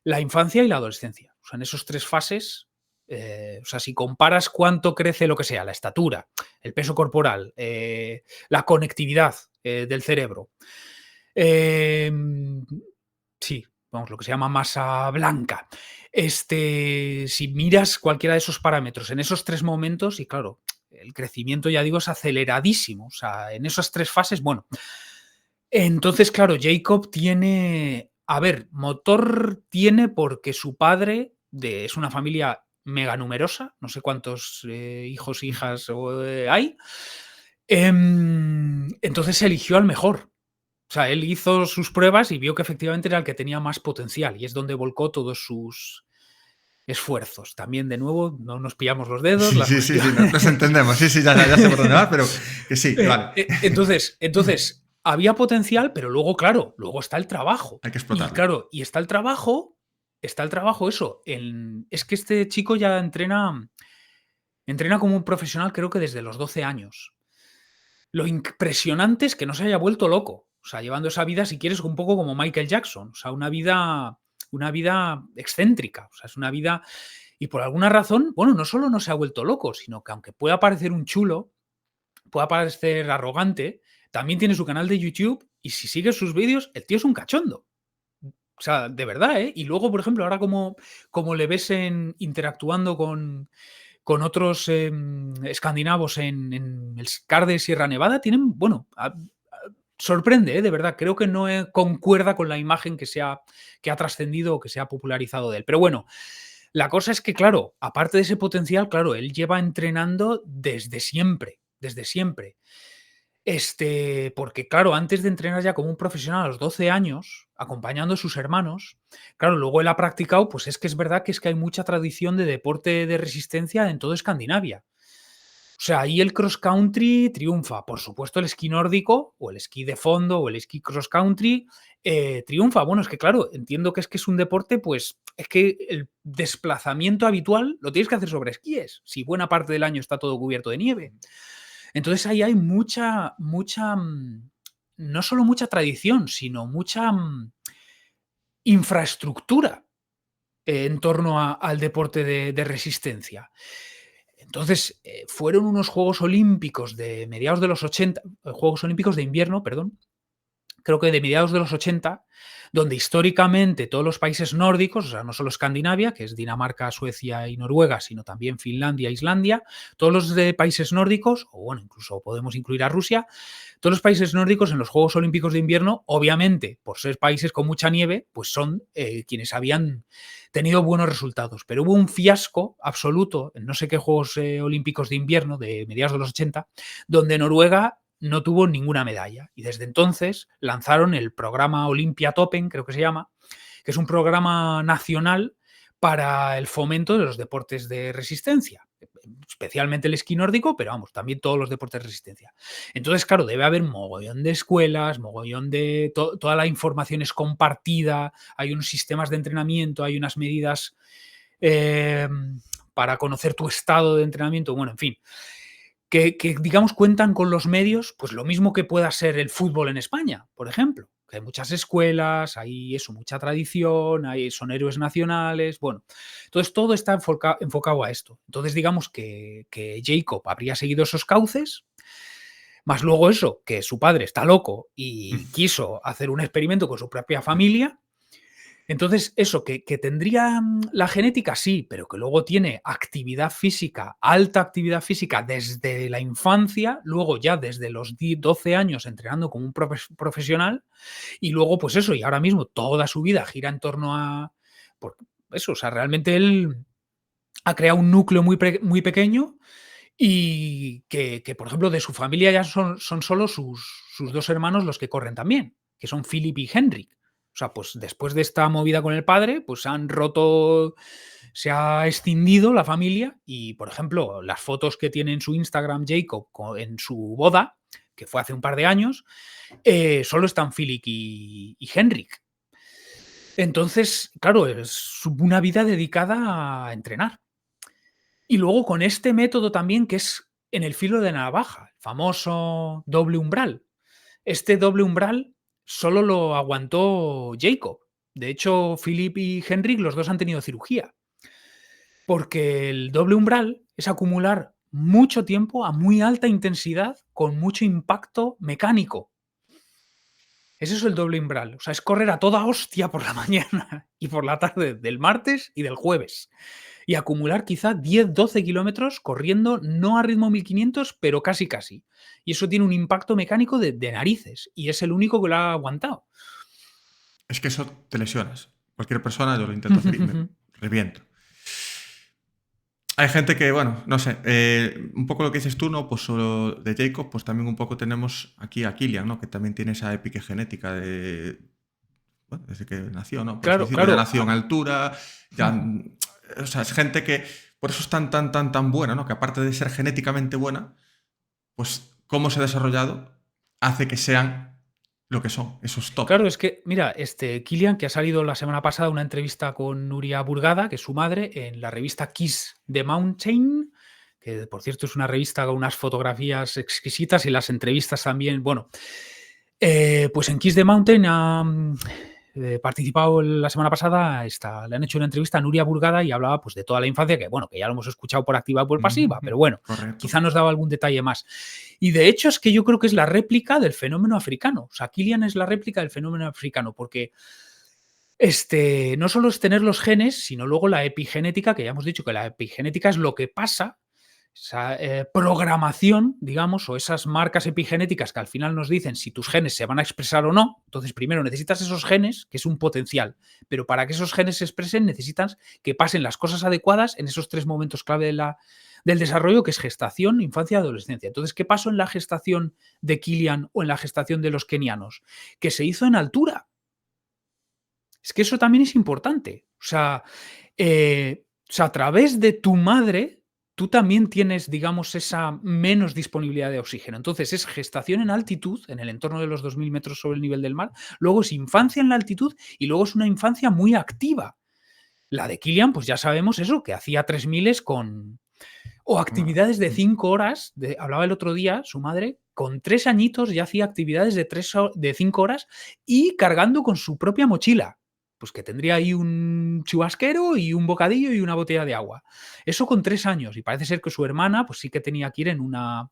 la infancia y la adolescencia. O sea, en esos tres fases, o sea, si comparas cuánto crece lo que sea, la estatura, el peso corporal, la conectividad del cerebro, eh, sí, vamos, lo que se llama masa blanca. Si miras cualquiera de esos parámetros en esos tres momentos, y claro, el crecimiento, ya digo, es aceleradísimo. O sea, en esas tres fases, bueno, entonces, claro, Jacob tiene, a ver, motor tiene porque su padre es una familia mega numerosa, no sé cuántos hijos e ujú. hijas hay. Entonces eligió al mejor. O sea, él hizo sus pruebas y vio que efectivamente era el que tenía más potencial y es donde volcó todos esfuerzos. También, de nuevo, no nos pillamos los dedos, Sí, las sí, sí, cuestiones. sí, nos entendemos. Sí, sí, ya sé por dónde vas, pero que sí, vale. Entonces, había potencial, pero luego, claro, luego está el trabajo. Hay que Y explotarlo. claro, y está el trabajo, eso. Es que este chico ya entrena como un profesional, creo que desde los 12 años. Lo impresionante es que no se haya vuelto loco. O sea, llevando esa vida, si quieres, un poco como Michael Jackson. O sea, una vida excéntrica. O sea, es una vida. Y por alguna razón, bueno, no solo no se ha vuelto loco, sino que aunque pueda parecer un chulo, pueda parecer arrogante, también tiene su canal de YouTube y si sigues sus vídeos, el tío es un cachondo. O sea, de verdad, ¿eh? Y luego, por ejemplo, ahora como le ves interactuando con otros escandinavos en el Scar de Sierra Nevada, tienen, bueno, sorprende, ¿eh? De verdad, creo que no concuerda con la imagen que ha trascendido o que se ha popularizado de él. Pero bueno, la cosa es que, claro, aparte de ese potencial, claro, él lleva entrenando desde siempre, desde siempre. Porque claro, antes de entrenar ya como un profesional a los 12 años, acompañando a sus hermanos, claro, luego él ha practicado, pues es verdad que hay mucha tradición de deporte de resistencia en toda Escandinavia. O sea, ahí el cross country triunfa. Por supuesto, el esquí nórdico, o el esquí de fondo, o el esquí cross country, triunfa. Bueno, es que claro, entiendo que es un deporte, pues es que el desplazamiento habitual lo tienes que hacer sobre esquíes, si buena parte del año está todo cubierto de nieve. Entonces ahí hay no solo mucha tradición, sino mucha infraestructura en torno al deporte de resistencia. Entonces, fueron unos Juegos Olímpicos de mediados de los 80, Juegos Olímpicos de invierno, perdón, creo que de mediados de los 80, donde históricamente todos los países nórdicos, o sea, no solo Escandinavia, que es Dinamarca, Suecia y Noruega, sino también Finlandia, Islandia, todos los de países nórdicos, o bueno, incluso podemos incluir a Rusia, todos los países nórdicos en los Juegos Olímpicos de invierno, obviamente, por ser países con mucha nieve, pues son quienes habían tenido buenos resultados. Pero hubo un fiasco absoluto en no sé qué Juegos Olímpicos de invierno de mediados de los 80, donde Noruega no tuvo ninguna medalla. Y desde entonces lanzaron el programa Olympia Toppen, creo que se llama, que es un programa nacional para el fomento de los deportes de resistencia, especialmente el esquí nórdico, pero vamos, también todos los deportes de resistencia. Entonces, claro, debe haber mogollón de escuelas, mogollón de... toda la información es compartida, hay unos sistemas de entrenamiento, hay unas medidas eh, para conocer tu estado de entrenamiento, bueno, en fin. Que, digamos, cuentan con los medios, pues lo mismo que pueda ser el fútbol en España, por ejemplo, que hay muchas escuelas, hay eso, mucha tradición, son héroes nacionales, bueno, entonces todo está enfocado a esto. Entonces digamos que Jacob habría seguido esos cauces, más luego eso, que su padre está loco y quiso hacer un experimento con su propia familia. Entonces, eso, que tendría la genética, sí, pero que luego tiene actividad física, alta actividad física desde la infancia, luego ya desde los 12 años entrenando como un profesional, y luego, pues eso, y ahora mismo toda su vida gira en torno a. Por eso, o sea, realmente él ha creado un núcleo muy pequeño y que, por ejemplo, de su familia ya son solo sus dos hermanos los que corren también, que son Philip y Henrik. O sea, pues después de esta movida con el padre, pues se ha escindido la familia y, por ejemplo, las fotos que tiene en su Instagram Jacob en su boda, que fue hace un par de años, solo están Philip y Henrik. Entonces, claro, es una vida dedicada a entrenar. Y luego con este método también que es en el filo de navaja, el famoso doble umbral. Este doble umbral solo lo aguantó Jacob. De hecho, Philip y Henrik, los dos han tenido cirugía. Porque el doble umbral es acumular mucho tiempo a muy alta intensidad con mucho impacto mecánico. Es eso el doble umbral. O sea, es correr a toda hostia por la mañana y por la tarde del martes y del jueves. Y acumular quizá 10, 12 kilómetros corriendo, no a ritmo 1500, pero casi casi. Y eso tiene un impacto mecánico de narices. Y es el único que lo ha aguantado. Es que eso te lesionas. Cualquier persona, yo lo intento hacer y me reviento. Hay gente que, bueno, no sé, un poco lo que dices tú, ¿no? Pues solo de Jacob, pues también un poco tenemos aquí a Kilian, ¿no? Que también tiene esa épica genética de, bueno, desde que nació, ¿no? Por así Claro, decirlo, ya claro. nació en altura, ya O sea, es gente que por eso es tan buena, ¿no? Que aparte de ser genéticamente buena, pues cómo se ha desarrollado hace que sean lo que son, esos top. Claro, es que, mira, Kilian, que ha salido la semana pasada una entrevista con Nuria Burgada, que es su madre, en la revista Kiss the Mountain, que por cierto es una revista con unas fotografías exquisitas y las entrevistas también, bueno, pues en Kiss the Mountain ha participado la semana pasada, le han hecho una entrevista a Nuria Burgada y hablaba pues de toda la infancia, que bueno, que ya lo hemos escuchado por activa y por pasiva, pero bueno, Correcto. quizá nos daba algún detalle más. Y de hecho es que yo creo que es la réplica del fenómeno africano. O sea, Kilian es la réplica del fenómeno africano, porque no solo es tener los genes, sino luego la epigenética, que ya hemos dicho que la epigenética es lo que pasa, esa programación, digamos, o esas marcas epigenéticas que al final nos dicen si tus genes se van a expresar o no. Entonces, primero necesitas esos genes, que es un potencial, pero para que esos genes se expresen necesitas que pasen las cosas adecuadas en esos 3 momentos clave del desarrollo, que es gestación, infancia y adolescencia. Entonces, ¿qué pasó en la gestación de Kilian o en la gestación de los kenianos? Que se hizo en altura. Es que eso también es importante. O sea, a través de tu madre, tú también tienes, digamos, esa menos disponibilidad de oxígeno. Entonces, es gestación en altitud, en el entorno de los 2000 metros sobre el nivel del mar, luego es infancia en la altitud y luego es una infancia muy activa. La de Kilian, pues ya sabemos eso, que hacía 3000 con... O actividades de 5 horas, hablaba el otro día su madre, con 3 añitos ya hacía actividades de 5 horas y cargando con su propia mochila. Pues que tendría ahí un chubasquero y un bocadillo y una botella de agua. Eso con 3 años. Y parece ser que su hermana, pues sí que tenía que ir en una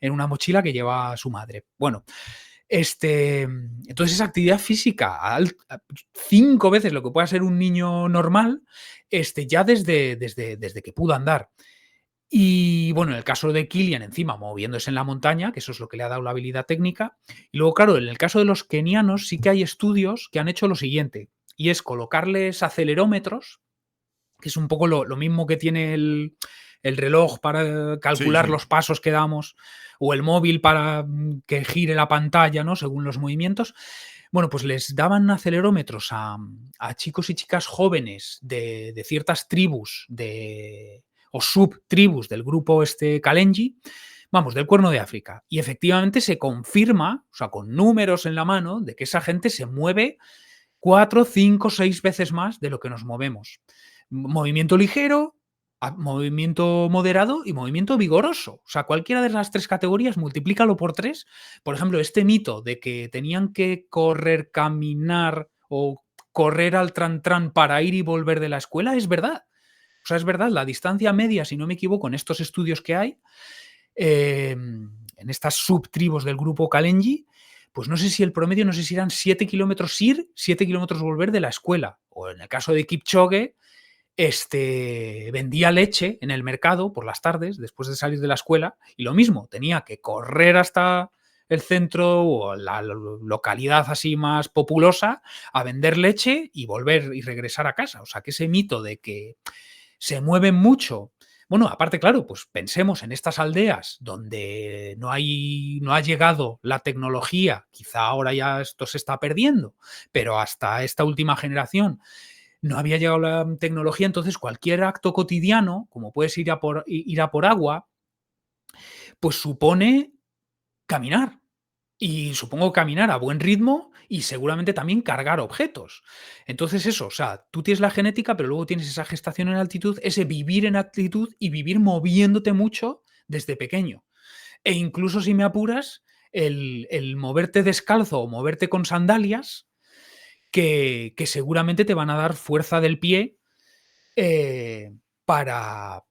mochila que lleva su madre. Bueno, entonces esa actividad física, 5 veces lo que puede ser un niño normal, ya desde que pudo andar. Y bueno, en el caso de Kilian, encima moviéndose en la montaña, que eso es lo que le ha dado la habilidad técnica. Y luego, claro, en el caso de los kenianos sí que hay estudios que han hecho lo siguiente, y es colocarles acelerómetros, que es un poco lo mismo que tiene el reloj para Sí, calcular sí. los pasos que damos, o el móvil para que gire la pantalla, ¿no? Según los movimientos. Bueno, pues les daban acelerómetros a chicos y chicas jóvenes de ciertas tribus o subtribus del grupo Kalenji, vamos, del Cuerno de África. Y efectivamente se confirma, o sea, con números en la mano, de que esa gente se mueve 4, 5, 6 veces más de lo que nos movemos. Movimiento ligero, movimiento moderado y movimiento vigoroso. O sea, cualquiera de las 3 categorías, multiplícalo por 3. Por ejemplo, este mito de que tenían que correr, caminar o correr al tran para ir y volver de la escuela es verdad. O sea, es verdad, la distancia media, si no me equivoco, en estos estudios que hay, en estas subtribus del grupo Kalenji, pues no sé si el promedio, no sé si eran 7 kilómetros ir, 7 kilómetros volver de la escuela. O en el caso de Kipchoge, vendía leche en el mercado por las tardes, después de salir de la escuela, y lo mismo, tenía que correr hasta el centro o la localidad así más populosa a vender leche y volver y regresar a casa. O sea, que ese mito de que se mueven mucho. Bueno, aparte, claro, pues pensemos en estas aldeas donde no ha llegado la tecnología, quizá ahora ya esto se está perdiendo, pero hasta esta última generación no había llegado la tecnología, entonces cualquier acto cotidiano, como puedes ir a por agua, pues supone caminar. Y supongo caminar a buen ritmo y seguramente también cargar objetos. Entonces eso, o sea, tú tienes la genética, pero luego tienes esa gestación en altitud, ese vivir en altitud y vivir moviéndote mucho desde pequeño. E incluso si me apuras, el moverte descalzo o moverte con sandalias, que seguramente te van a dar fuerza del pie eh, para,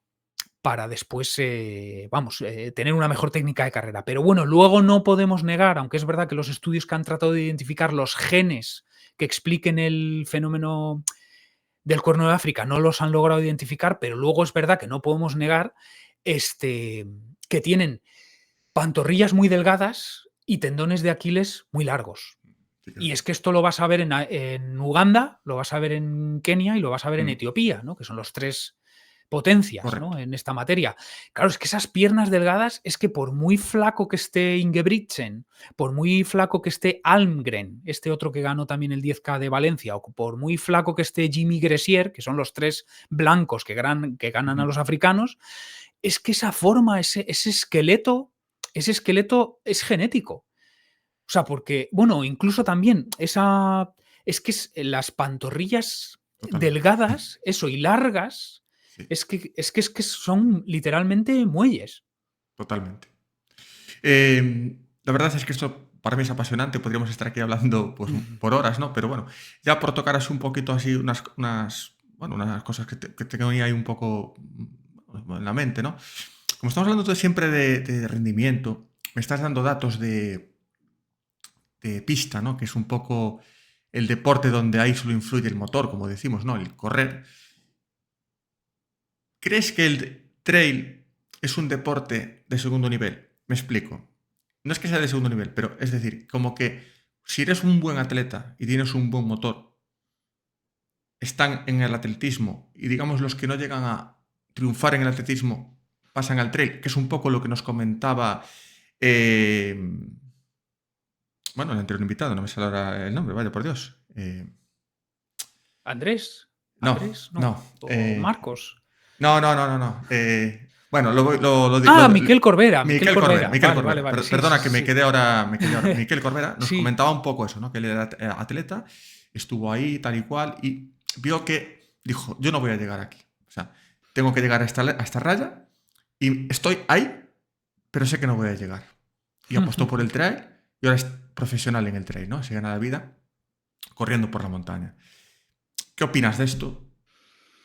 para después, tener una mejor técnica de carrera. Pero bueno, luego no podemos negar, aunque es verdad que los estudios que han tratado de identificar los genes que expliquen el fenómeno del Cuerno de África no los han logrado identificar, pero luego es verdad que no podemos negar que tienen pantorrillas muy delgadas y tendones de Aquiles muy largos. Sí que es Y es verdad. que esto lo vas a ver en Uganda, lo vas a ver en Kenia y lo vas a ver en Mm. Etiopía, ¿no? Que son los 3 potencias, ¿no? correcto. En esta materia. Claro, es que esas piernas delgadas, es que por muy flaco que esté Ingebrigtsen, por muy flaco que esté Almgren, este otro que ganó también el 10K de Valencia, o por muy flaco que esté Jimmy Gressier, que son los tres blancos que ganan a Ujú, los africanos, es que esa forma, ese esqueleto es genético. O sea, porque, bueno, incluso también las pantorrillas totalmente. delgadas, eso, y largas, Sí, es que son literalmente muelles. totalmente. La verdad es que esto para mí es apasionante, podríamos estar aquí hablando pues, Ujú. por horas, ¿no? Pero bueno, ya por tocar así un poquito así bueno, unas cosas que tengo ahí un poco en la mente, ¿no? Como estamos hablando siempre de rendimiento, me estás dando datos de pista, ¿no? Que es un poco el deporte donde ahí solo influye el motor, como decimos, ¿no? El correr. ¿Crees que el trail es un deporte de segundo nivel? Me explico. No es que sea de segundo nivel, pero es decir, como que si eres un buen atleta y tienes un buen motor, están en el atletismo y digamos los que no llegan a triunfar en el atletismo pasan al trail, que es un poco lo que nos comentaba, eh, bueno, el anterior invitado, no me sale ahora el nombre, vaya por Dios. Andrés, No, Andrés, no, no. o Marcos. No, no, no, no, no. Bueno, Ah, Miquel Corbera, Miquel Miquel Corbera, Corbera. Miquel Vale, vale, Corbera. vale. Sí, sí, Perdona que sí, sí. me quedé ahora. Miquel Corbera nos Sí. comentaba un poco eso, ¿no? Que él era atleta, estuvo ahí tal y cual y vio que dijo, yo no voy a llegar aquí. O sea, tengo que llegar a esta raya y estoy ahí, pero sé que no voy a llegar. Y apostó por el trail y ahora es profesional en el trail, ¿no? Se gana la vida corriendo por la montaña. ¿Qué opinas de esto?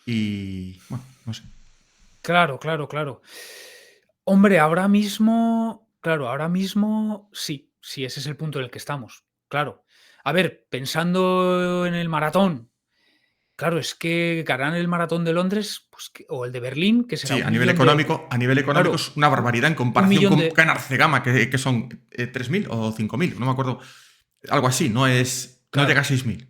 Y bueno, no sé. Claro, claro, claro. Hombre, ahora mismo sí, sí, ese es el punto en el que estamos. Claro. A ver, pensando en el maratón, claro, es que ganar el maratón de Londres, pues, o el de Berlín, que será Sí, un millón a nivel económico claro, es una barbaridad en un comparación millón con de, ganar Cegama, que son 3.000 o 5.000, no me acuerdo. Algo así, no llega a claro. 6.000.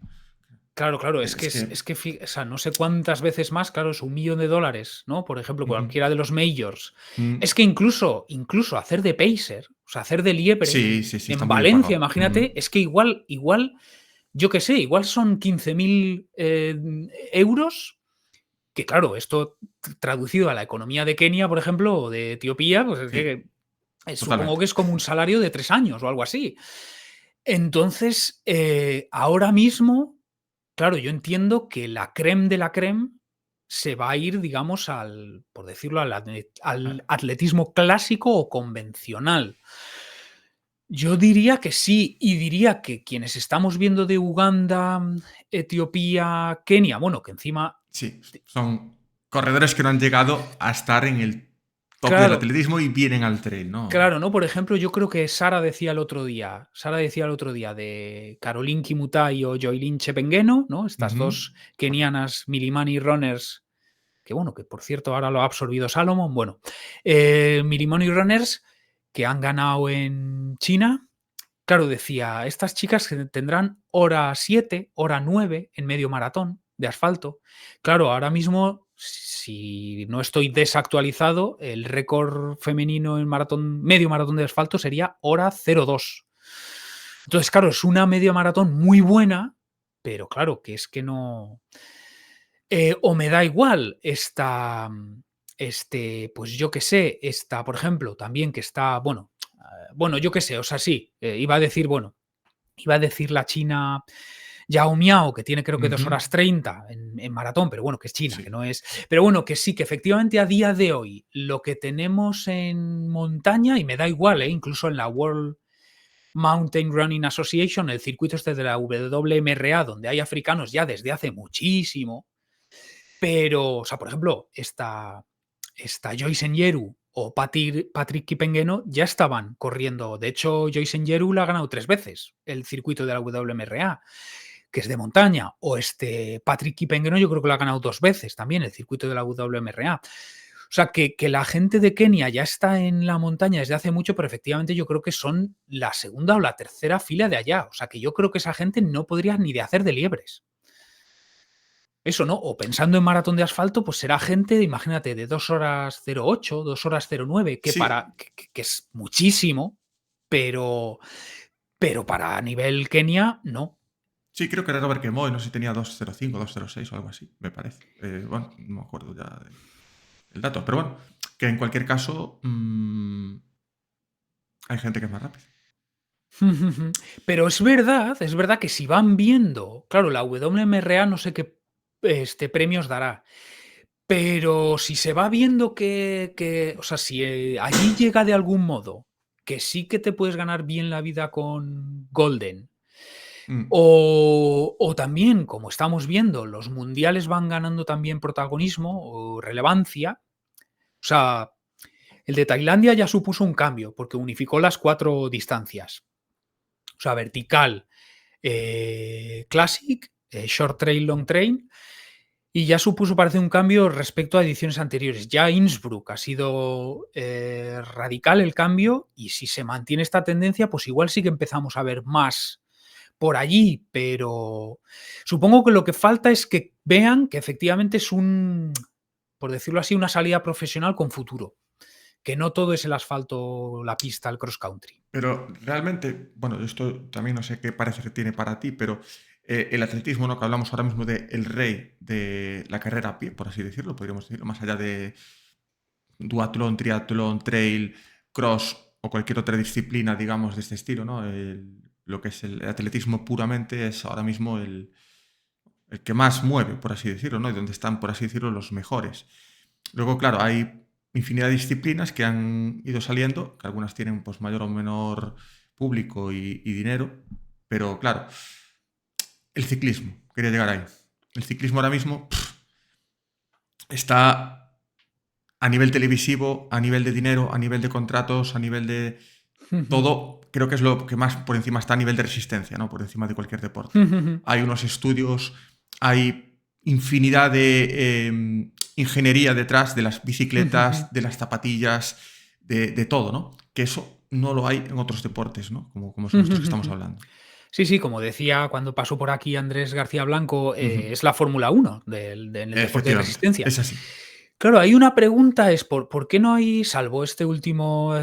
Claro, claro, es que Es es, que, es que, o sea, no sé cuántas veces más, claro, es un millón de dólares, ¿no? Por ejemplo, ujú, cualquiera de los majors. Es mm, que incluso hacer de pacer, o sea, hacer de liebre sí, sí, sí, está en muy bien Valencia, pagado. imagínate, es que igual, yo qué sé, igual son 15.000 euros, que claro, esto traducido a la economía de Kenia, por ejemplo, o de Etiopía, pues es Sí, que supongo totalmente. que es como un salario de 3 años o algo así. Entonces, ahora mismo, claro, yo entiendo que la crème de la crème se va a ir, digamos, por decirlo, al Ah, atletismo clásico o convencional. Yo diría que sí, y diría que quienes estamos viendo de Uganda, Etiopía, Kenia, bueno, que encima, sí, son corredores que no han llegado a estar en el tope del claro, atletismo y vienen al trail, ¿no? claro, ¿no? Por ejemplo, yo creo que Sara decía el otro día de Caroline Kimutai o Joylin Chepengeno, ¿no? Estas Ujú, dos correcto. kenianas Milimani Runners, que bueno, que por cierto ahora lo ha absorbido Salomon, bueno, Milimani Runners que han ganado en China. Claro, decía, estas chicas que tendrán hora 7, hora 9 en medio maratón de asfalto. Claro, ahora mismo, si no estoy desactualizado, el récord femenino en maratón, medio maratón de asfalto sería hora 02. Entonces, claro, es una media maratón muy buena, pero claro, que es que no. O me da igual pues yo qué sé, por ejemplo, también que está, bueno, yo qué sé, o sea, sí, iba a decir la China Yao Miao, que tiene creo que 2 Ujú, horas 30 en maratón, pero bueno, que es China, que sí, no es. Pero bueno, que sí, que efectivamente a día de hoy lo que tenemos en montaña, y me da igual, incluso en la World Mountain Running Association, el circuito este de la WMRA, donde hay africanos ya desde hace muchísimo, pero, o sea, por ejemplo, esta Joyce Nyeru o Patrick Kipengueno ya estaban corriendo. De hecho, Joyce Nyeru la ha ganado 3 veces el circuito de la WMRA, que es de montaña. O Patrick Kipengueno yo creo que lo ha ganado 2 veces también el circuito de la WMRA. O sea, que la gente de Kenia ya está en la montaña desde hace mucho, pero efectivamente yo creo que son la segunda o la tercera fila de allá. O sea, que yo creo que esa gente no podría ni de hacer de liebres. Eso, ¿no? O pensando en maratón de asfalto, pues será gente, imagínate, de 2 horas 08, 2 horas 09, que Sí, para que es muchísimo, pero para nivel Kenia, no. sí, creo que era Robert Kemoy, no sé si tenía 2:05, 2:06 o algo así, me parece. Bueno, no me acuerdo ya del dato, pero bueno, que en cualquier caso, hay gente que es más rápida. Pero es verdad que si van viendo, claro, la WMRA no sé qué, premios dará, pero si se va viendo que, o sea, si, allí llega de algún modo, que sí que te puedes ganar bien la vida con Golden, Mm, o también, como estamos viendo, los mundiales van ganando también protagonismo o relevancia. O sea, el de Tailandia ya supuso un cambio, porque unificó las 4 distancias. O sea, vertical, Classic, Short Trail, Long Trail, y ya supuso, parece, un cambio respecto a ediciones anteriores. Ya Innsbruck ha sido radical el cambio, y si se mantiene esta tendencia, pues igual sí que empezamos a ver más por allí, pero supongo que lo que falta es que vean que efectivamente es un, por decirlo así, una salida profesional con futuro, que no todo es el asfalto, la pista, el cross country. pero realmente, bueno, esto también no sé qué parece que tiene para ti, pero el atletismo, ¿no? Que hablamos ahora mismo de el rey de la carrera a pie, por así decirlo, podríamos decirlo, más allá de duatlón, triatlón, trail, cross o cualquier otra disciplina, digamos, de este estilo, ¿no? Lo que es el atletismo puramente es ahora mismo el que más mueve, por así decirlo, ¿no? Y donde están, por así decirlo, los mejores. Luego, claro, hay infinidad de disciplinas que han ido saliendo, que algunas tienen pues mayor o menor público y dinero, pero claro, el ciclismo, quería llegar ahí. El ciclismo ahora mismo está a nivel televisivo, a nivel de dinero, a nivel de contratos, a nivel de todo, creo que es lo que más por encima está a nivel de resistencia, ¿no? Por encima de cualquier deporte. Hay unos estudios, hay infinidad de ingeniería detrás de las bicicletas, de las zapatillas, de todo, ¿no? Que eso no lo hay en otros deportes, ¿no? Como son estos que estamos hablando. Sí, sí, como decía cuando pasó por aquí Andrés García Blanco, Ujú. es la Fórmula 1 en el deporte de Efectivamente, resistencia. es así. Claro, hay una pregunta, es por qué no hay, salvo este último,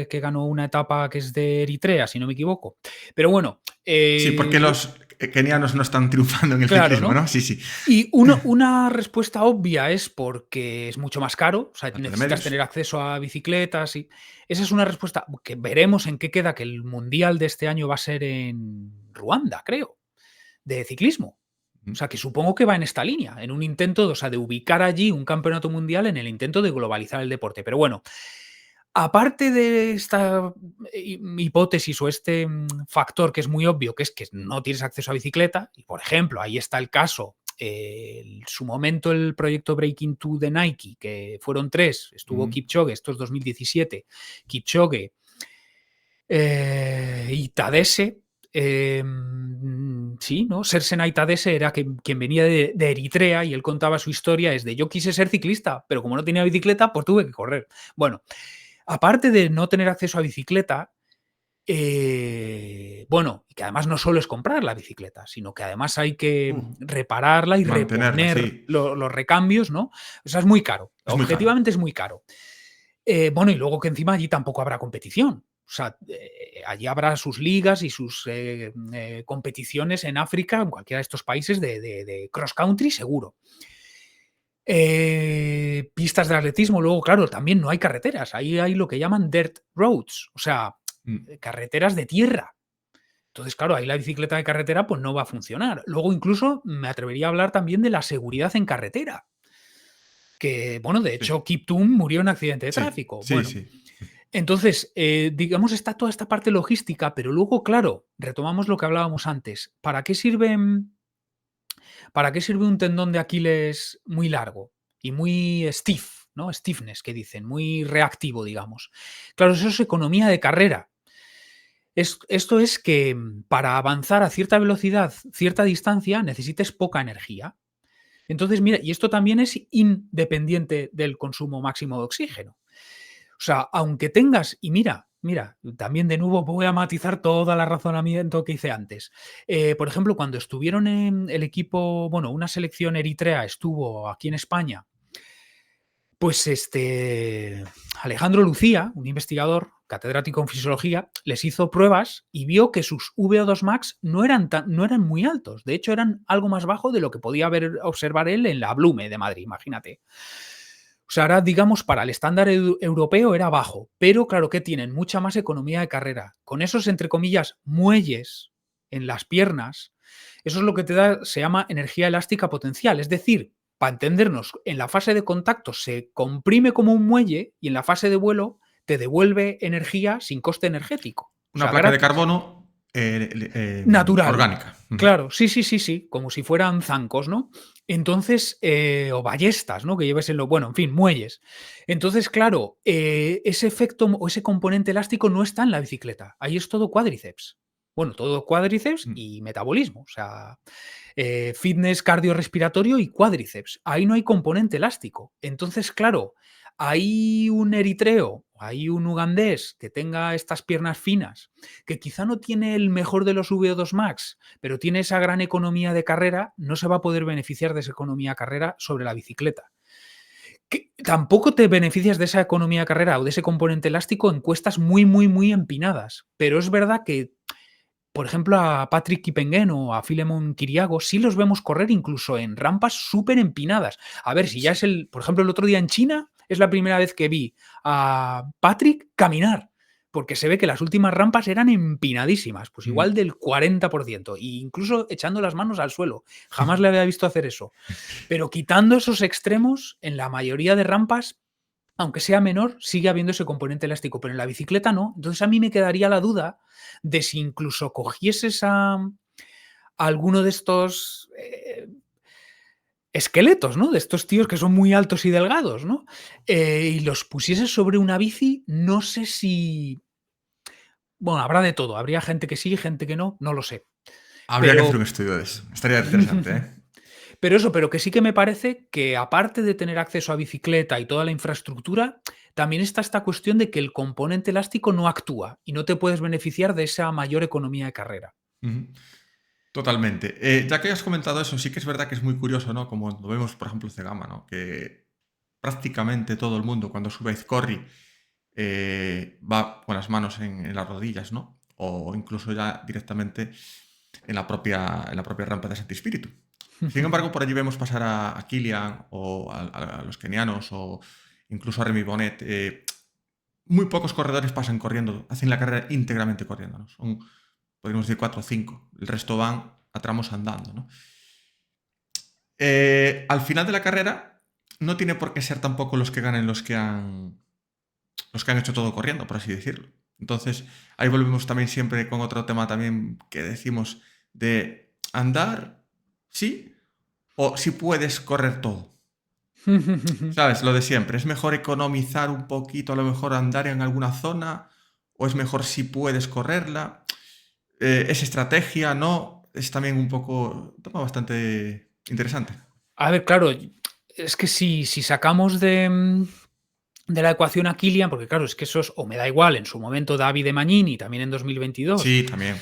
que ganó una etapa que es de Eritrea, si no me equivoco. Pero bueno, Sí, porque los kenianos no están triunfando en el claro, ciclismo, ¿no? ¿no? Sí, sí. Y una respuesta obvia es porque es mucho más caro, o sea, Falta de necesitas medios. tener acceso a bicicletas y esa es una respuesta que veremos en qué queda, que el mundial de este año va a ser en Ruanda, creo, de ciclismo. O Mm. sea, que supongo que va en esta línea, en un intento, o sea, de ubicar allí un campeonato mundial en el intento de globalizar el deporte. Pero bueno, aparte de esta hipótesis o este factor que es muy obvio, que es que no tienes acceso a bicicleta, y por ejemplo, ahí está el caso, su momento el proyecto Breaking Two de Nike, que fueron 3, estuvo Mm. Kipchoge, esto es 2017, Kipchoge, y Tadese, sí, ¿no? Sersenay Tadese era quien venía de Eritrea y él contaba su historia, es de yo quise ser ciclista, pero como no tenía bicicleta, pues tuve que correr. Bueno, aparte de no tener acceso a bicicleta, bueno, y que además no solo es comprar la bicicleta, sino que además hay que Uh, repararla y mantenerla, reponer sí. los recambios, ¿no? O sea, es muy caro. Es muy caro. Objetivamente es muy caro. Bueno, y luego que encima allí tampoco habrá competición. O sea, allí habrá sus ligas y sus competiciones en África, en cualquiera de estos países de cross country, seguro. Pistas de atletismo, luego, claro, también no hay carreteras. Ahí hay lo que llaman dirt roads, o sea, Mm. carreteras de tierra. Entonces, claro, ahí la bicicleta de carretera pues no va a funcionar. Luego incluso me atrevería a hablar también de la seguridad en carretera, que, bueno, de Sí, hecho, Kiptum murió en un accidente de sí, tráfico. sí, Bueno, sí. entonces, digamos, está toda esta parte logística, pero luego, claro, retomamos lo que hablábamos antes. ¿Para qué sirve un tendón de Aquiles muy largo y muy stiff, ¿no? Stiffness, que dicen, muy reactivo, digamos? Claro, eso es economía de carrera. Esto es que para avanzar a cierta velocidad, cierta distancia, necesites poca energía. Entonces, mira, y esto también es independiente del consumo máximo de oxígeno. O sea, aunque tengas, y mira, mira, también de nuevo voy a matizar todo el razonamiento que hice antes. Por ejemplo, cuando estuvieron en el equipo, bueno, una selección eritrea estuvo aquí en España, pues Alejandro Lucía, un investigador catedrático en fisiología, les hizo pruebas y vio que sus VO2 max no eran muy altos. De hecho, eran algo más bajo de lo que podía observar él en la Blume de Madrid, imagínate. O sea, ahora, digamos, para el estándar europeo era bajo, pero claro que tienen mucha más economía de carrera. Con esos, entre comillas, muelles en las piernas, eso es lo que te da, se llama energía elástica potencial. Es decir, para entendernos, en la fase de contacto se comprime como un muelle y en la fase de vuelo te devuelve energía sin coste energético, o Una sea, placa de gratis. carbono Natural. orgánica. Ujú. Claro, sí, sí, sí, sí, como si fueran zancos, ¿no? Entonces, o ballestas, ¿no? Que lleves en lo, bueno, en fin, muelles. Entonces, claro, ese efecto o ese componente elástico no está en la bicicleta. Ahí es todo cuádriceps. Bueno, todo cuádriceps Mm. y metabolismo, o sea, fitness cardiorrespiratorio y cuádriceps. Ahí no hay componente elástico. Entonces, claro, hay un eritreo, hay un ugandés que tenga estas piernas finas, que quizá no tiene el mejor de los VO2 max, pero tiene esa gran economía de carrera, no se va a poder beneficiar de esa economía de carrera sobre la bicicleta. Que tampoco te beneficias de esa economía de carrera o de ese componente elástico en cuestas muy, muy, muy empinadas. Pero es verdad que, por ejemplo, a Patrick Kipengen o a Filemon Kiriago sí los vemos correr incluso en rampas súper empinadas. A ver, si ya Sí. es por ejemplo, el otro día en China es la primera vez que vi a Patrick caminar, porque se ve que las últimas rampas eran empinadísimas, pues igual Mm. del 40%, e incluso echando las manos al suelo. Jamás le había visto hacer eso. Pero quitando esos extremos, en la mayoría de rampas, aunque sea menor, sigue habiendo ese componente elástico, pero en la bicicleta no. Entonces a mí me quedaría la duda de si incluso cogieses a alguno de estos esqueletos, ¿no? De estos tíos que son muy altos y delgados, ¿no? Y los pusieses sobre una bici, no sé si... Bueno, habrá de todo. Habría gente que sí, gente que no, no lo sé. Habría que hacer Pero... un estudio de eso. Estaría interesante, ¿eh? Pero eso, pero que sí que me parece que aparte de tener acceso a bicicleta y toda la infraestructura, también está esta cuestión de que el componente elástico no actúa y no te puedes beneficiar de esa mayor economía de carrera. Ujú. Totalmente. Ya que has comentado eso, sí que es verdad que es muy curioso, ¿no? Como lo vemos, por ejemplo, Cegama, ¿no? Que prácticamente todo el mundo cuando sube a Izcorri va con las manos en las rodillas, ¿no? O incluso ya directamente en la propia rampa de Santi Espíritu. Sin embargo, por allí vemos pasar a Kilian o a los kenianos o incluso a Remy Bonnet. Muy pocos corredores pasan corriendo, hacen la carrera íntegramente corriendo, ¿no? Son, podríamos decir, 4 o 5. El resto van a tramos andando, ¿no? Al final de la carrera, no tiene por qué ser tampoco los que ganen los que han hecho todo corriendo, por así decirlo. Entonces, ahí volvemos también siempre con otro tema también que decimos de andar, sí, o si puedes correr todo. ¿Sabes? Lo de siempre. ¿Es mejor economizar un poquito, a lo mejor andar en alguna zona? ¿O es mejor si puedes correrla? ¿Es estrategia? ¿No? Es también un poco... un tema bastante interesante. A ver, claro, es que si sacamos de la ecuación a Kilian, porque claro, es que eso es, o me da igual, en su momento Davide Magnini, también en 2022, Sí, también.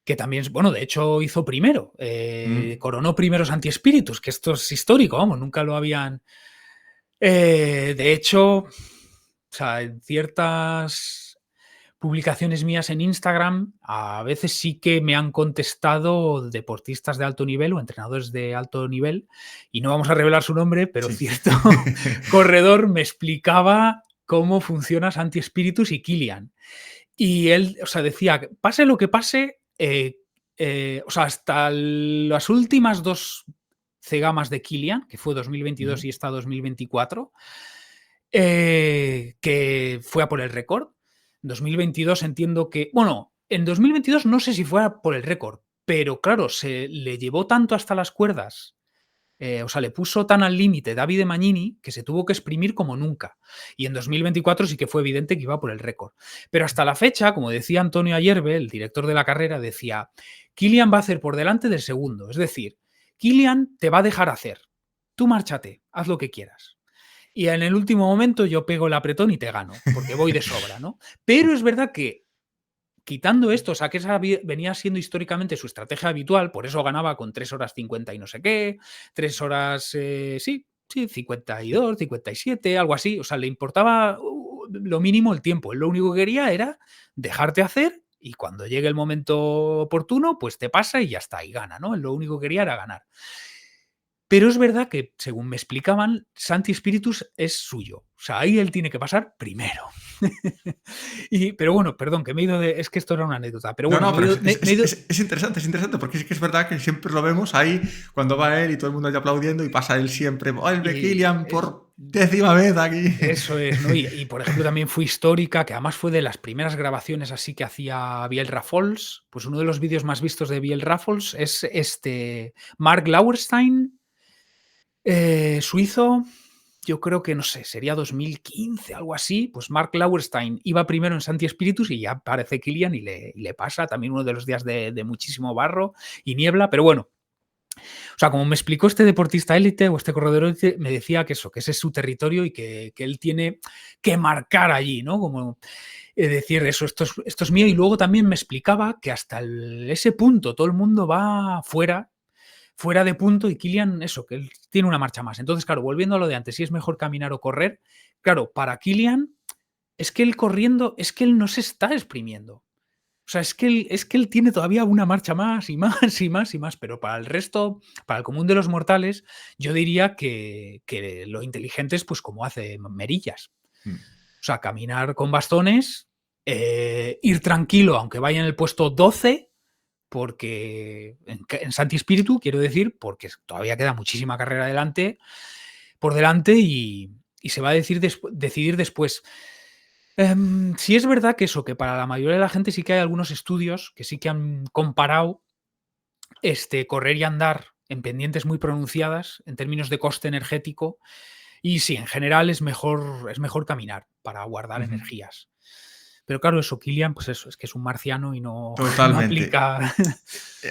que también, bueno, de hecho hizo primero, Mm. coronó primeros antiespíritus, que esto es histórico, vamos, nunca lo habían... de hecho, o sea, en ciertas publicaciones mías en Instagram, a veces sí que me han contestado deportistas de alto nivel o entrenadores de alto nivel, y no vamos a revelar su nombre, pero Sí. cierto corredor me explicaba cómo funciona Santi Espíritus y Kilian. Y él, o sea, decía, pase lo que pase, o sea, hasta las últimas dos cegamas de Kilian, que fue 2022 Ujú. y esta 2024, que fue a por el récord. 2022 entiendo que, bueno, en 2022 no sé si fue a por el récord, pero claro, se le llevó tanto hasta las cuerdas, o sea, le puso tan al límite Davide Magnini que se tuvo que exprimir como nunca. Y en 2024 sí que fue evidente que iba por el récord. Pero hasta la fecha, como decía Antonio Ayerbe, el director de la carrera, decía, Kilian va a hacer por delante del segundo. Es decir, Kilian te va a dejar hacer. Tú márchate, haz lo que quieras. y en el último momento yo pego el apretón y te gano, porque voy de sobra, ¿no? Pero es verdad que quitando esto, o sea, que esa venía siendo históricamente su estrategia habitual, por eso ganaba con 3 horas 50 y no sé qué, 3 horas, sí, sí, 52, 57, algo así. O sea, le importaba lo mínimo el tiempo. Él lo único que quería era dejarte hacer y cuando llegue el momento oportuno, pues te pasa y ya está, y gana, ¿no? Él lo único que quería era ganar. Pero es verdad que, según me explicaban, Santi Spiritus es suyo. O sea, ahí él tiene que pasar primero. Pero bueno, perdón, que me he ido de. Es que esto era una anécdota. Pero No, bueno, no, pero me he ido. es interesante, porque sí que es verdad que siempre lo vemos ahí cuando va él y todo el mundo ya aplaudiendo y pasa él siempre, vuelve Y Kylian por 10ª vez aquí. eso es, ¿no? Por ejemplo, también fue histórica, que además fue de las primeras grabaciones así que hacía Biel Raffols. Pues uno de los vídeos más vistos de Biel Raffols es Mark Lauerstein, suizo. Yo creo que, no sé, sería 2015, algo así. Pues Mark Lauerstein iba primero en Santi Spiritus y ya aparece Kylian y le pasa. También uno de los días de muchísimo barro y niebla, pero bueno. O sea, como me explicó este deportista élite o este corredor élite, me decía que eso, que ese es su territorio y que él tiene que marcar allí, ¿no? Como decir eso, esto es mío. Y luego también me explicaba que hasta ese punto todo el mundo va fuera de punto y Kylian, eso, que él tiene una marcha más. Entonces, claro, volviendo a lo de antes, si es mejor caminar o correr, claro, para Kylian es que él corriendo, es que él no se está exprimiendo. O sea, es que él tiene todavía una marcha más y más y más y más, pero para el resto, para el común de los mortales, yo diría que lo inteligente es pues como hace Merillas. O sea, caminar con bastones, ir tranquilo, aunque vaya en el puesto 12, porque en Santi Spiritu, quiero decir, porque todavía queda muchísima carrera por delante y se va a decidir después. Sí es verdad que eso, que para la mayoría de la gente sí que hay algunos estudios que sí que han comparado correr y andar en pendientes muy pronunciadas en términos de coste energético y sí, en general es mejor caminar para guardar Ujú. energías. Pero claro, eso, Kilian, pues eso, es que es un marciano y no, no Totalmente. aplica.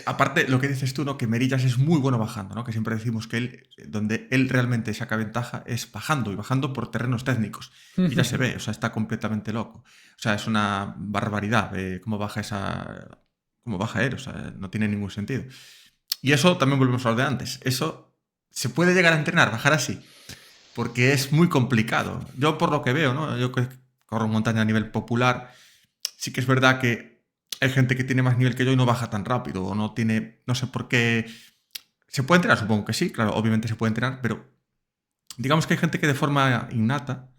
Aparte, lo que dices tú, ¿no? Que Merillas es muy bueno bajando, ¿no? Que siempre decimos que él, donde él realmente saca ventaja es bajando y bajando por terrenos técnicos. Y ya se ve, o sea, está completamente loco. O sea, es una barbaridad cómo baja él, o sea, no tiene ningún sentido. Y eso también volvemos a lo de antes. Eso se puede llegar a entrenar, bajar así, porque es muy complicado. Yo por lo que veo, ¿no? Yo que corro montaña a nivel popular, sí que es verdad que hay gente que tiene más nivel que yo y no baja tan rápido, o no tiene, no sé por qué. ¿Se puede entrenar? Supongo que sí, claro, obviamente se puede entrenar, pero digamos que hay gente que de forma innata,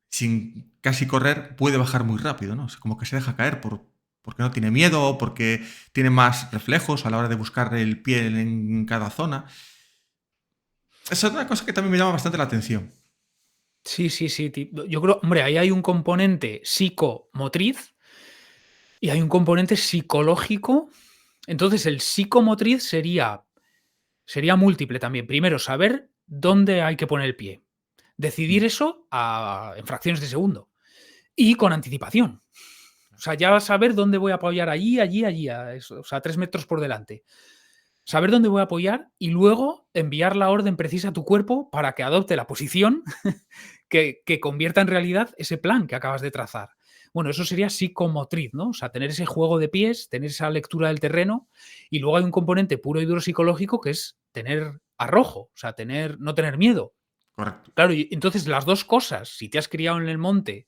sin casi correr, puede bajar muy rápido, ¿no? O sea, como que se deja caer porque no tiene miedo, o porque tiene más reflejos a la hora de buscar el pie en cada zona. Esa es una cosa que también me llama bastante la atención. Sí, sí, sí. Yo creo, hombre, ahí hay un componente psicomotriz y hay un componente psicológico. Entonces, el psicomotriz sería múltiple también. Primero, saber dónde hay que poner el pie. Decidir Mm, eso en fracciones de segundo y con anticipación. O sea, ya saber dónde voy a apoyar allí, allí, allí, o sea, 3 metros por delante. Saber dónde voy a apoyar y luego enviar la orden precisa a tu cuerpo para que adopte la posición que convierta en realidad ese plan que acabas de trazar. Bueno, eso sería psicomotriz, ¿no? O sea, tener ese juego de pies, tener esa lectura del terreno y luego hay un componente puro y duro psicológico que es tener arrojo, o sea, no tener miedo. correcto. Claro, y entonces las dos cosas, si te has criado en el monte,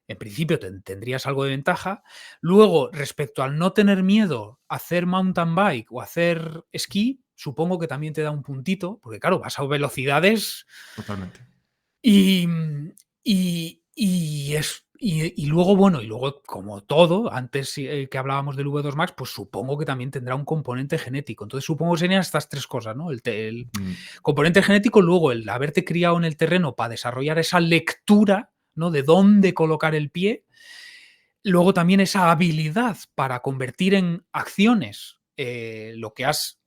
en principio tendrías algo de ventaja. Luego, respecto al no tener miedo a hacer mountain bike o hacer esquí, supongo que también te da un puntito, porque claro, vas a velocidades Totalmente. y, y luego, bueno, y luego, como todo, antes que hablábamos del V2 Max, pues supongo que también tendrá un componente genético. Entonces, supongo que serían estas tres cosas, ¿no? El Mm, componente genético, luego el haberte criado en el terreno para desarrollar esa lectura, ¿no? De dónde colocar el pie. Luego también esa habilidad para convertir en acciones lo que has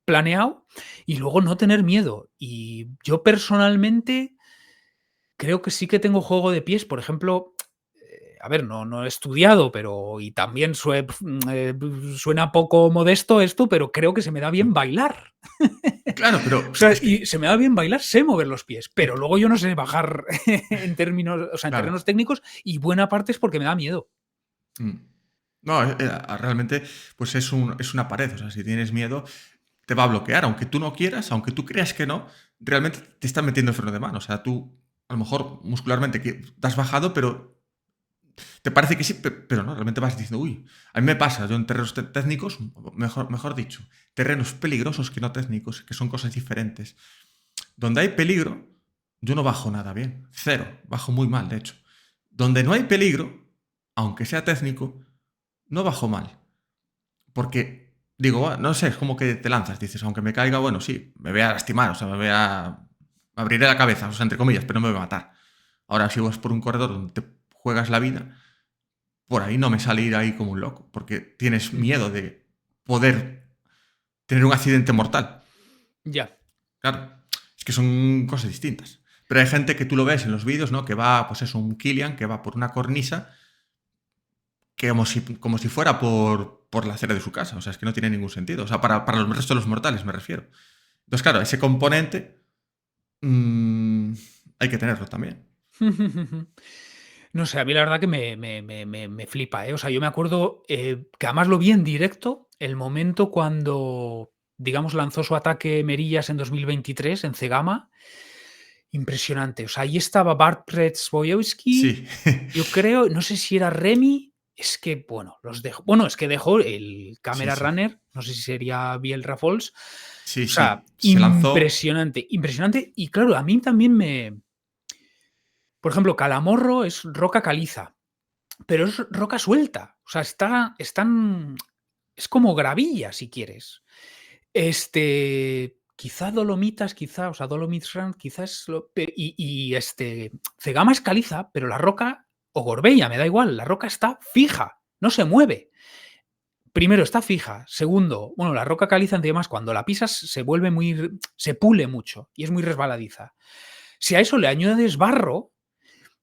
planeado y luego no tener miedo. Y yo personalmente creo que sí que tengo juego de pies, por ejemplo, a ver, no he estudiado, pero y también suena poco modesto esto, pero creo que se me da bien bailar. Claro, O pero sea, es y que, se me da bien bailar, sé mover los pies, pero luego yo no sé bajar en términos, o sea, en claro. terrenos técnicos y buena parte es porque me da miedo. Mm. No, realmente, pues es una pared. O sea, si tienes miedo, te va a bloquear. Aunque tú no quieras, aunque tú creas que no, realmente te está metiendo el freno de mano. O sea, tú, a lo mejor, muscularmente, que te has bajado, pero te parece que sí, pero no, realmente vas diciendo, uy, a mí me pasa, yo en terrenos técnicos, mejor dicho, terrenos peligrosos que no técnicos, que son cosas diferentes. Donde hay peligro, yo no bajo nada bien, cero, bajo muy mal, de hecho. Donde no hay peligro, aunque sea técnico, no bajo mal. Porque digo, no sé, es como que te lanzas, dices, aunque me caiga, bueno, sí, me voy a lastimar, o sea, me abriré la cabeza, o sea, entre comillas, pero no me voy a matar. Ahora, si vas por un corredor donde te juegas la vida, por ahí no me sale ir ahí como un loco, porque tienes Ujú. miedo de poder tener un accidente mortal. Ya. Claro, es que son cosas distintas. Pero hay gente que tú lo ves en los vídeos, ¿no? Que va, pues eso, un Kilian, que va por una cornisa, que como si fuera por la acera de su casa. O sea, es que no tiene ningún sentido. O sea, para el resto de los mortales me refiero. Entonces, claro, ese componente mm, hay que tenerlo también. No sé, a mí la verdad que me flipa, ¿eh? O sea, yo me acuerdo, que además lo vi en directo, el momento cuando, digamos, lanzó su ataque Merillas en 2023 en Cegama. Impresionante. O sea, ahí estaba Bart Przedwojewski, Sí, yo creo, no sé si era Remy, es que, bueno, los dejó, bueno, es que dejó el sí, Camera sí. Runner, no sé si sería Biel Rafols. Sí, O sea, sí. Se lanzó. impresionante, impresionante. Y claro, a mí también por ejemplo, Calamorro es roca caliza, pero es roca suelta. O sea, es como gravilla, si quieres. Quizá Dolomitas, quizá, o sea, Dolomites Run, quizás Cegama es caliza, pero la roca, o Gorbella, me da igual, la roca está fija, no se mueve. Primero, está fija. Segundo, bueno, la roca caliza, además, cuando la pisas se pule mucho y es muy resbaladiza. Si a eso le añades barro,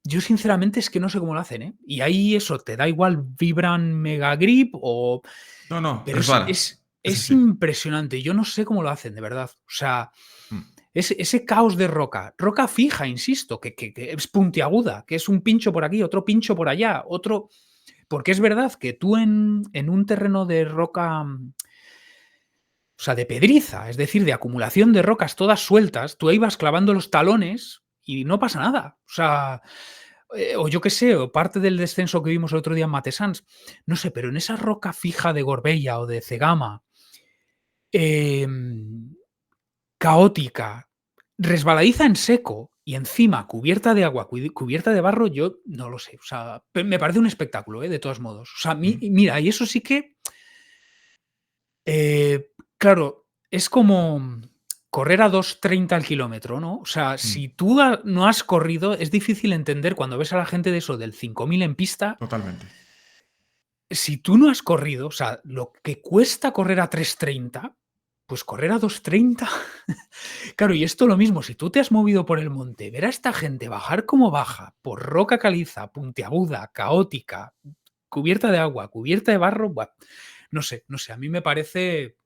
yo sinceramente es que no sé cómo lo hacen, ¿eh? Y ahí eso, te da igual Vibran Mega Grip o... No, no, Pero resbala. Eso es sí. impresionante, yo no sé cómo lo hacen, de verdad. O sea, Mm. ese caos de roca, roca fija, insisto, que es puntiaguda, que es un pincho por aquí, otro pincho por allá, otro... Porque es verdad que tú en un terreno de roca, o sea, de pedriza, es decir, de acumulación de rocas todas sueltas, tú ahí vas clavando los talones y no pasa nada. O sea, o yo qué sé, o parte del descenso que vimos el otro día en Matesans, no sé, pero en esa roca fija de Gorbella o de Cegama, em, caótica, resbaladiza en seco y encima cubierta de agua, cubierta de barro, yo no lo sé. O sea, me parece un espectáculo, de todos modos. O sea, Mm. mira, y eso sí que, claro, es como correr a 2,30 al kilómetro, ¿no? O sea, Mm. si tú no has corrido, es difícil entender cuando ves a la gente de eso, del 5000 en pista. Totalmente. Si tú no has corrido, o sea, lo que cuesta correr a 3,30, pues correr a 2,30. Claro, y esto lo mismo, si tú te has movido por el monte, ver a esta gente bajar como baja, por roca caliza, puntiaguda, caótica, cubierta de agua, cubierta de barro, buah, no sé, no sé, a mí me parece...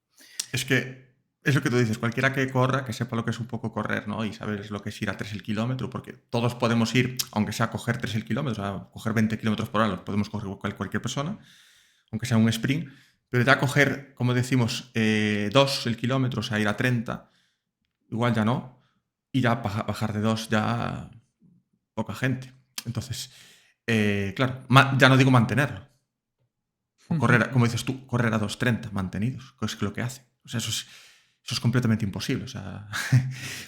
Es que es lo que tú dices, cualquiera que corra, que sepa lo que es un poco correr, ¿no? Y saber lo que es ir a 3 el kilómetro, porque todos podemos ir, aunque sea a coger 3 el kilómetro, a coger 20 kilómetros por hora, lo podemos coger cualquier persona, aunque sea un sprint, pero ya coger, como decimos, 2 el kilómetro, o sea, ir a 30, igual ya no, y ya bajar de 2 ya poca gente. Entonces, claro, ya no digo mantenerlo, o correr, como dices tú, correr a 2,30 mantenidos, que es lo que hace. O sea, eso es completamente imposible. O sea,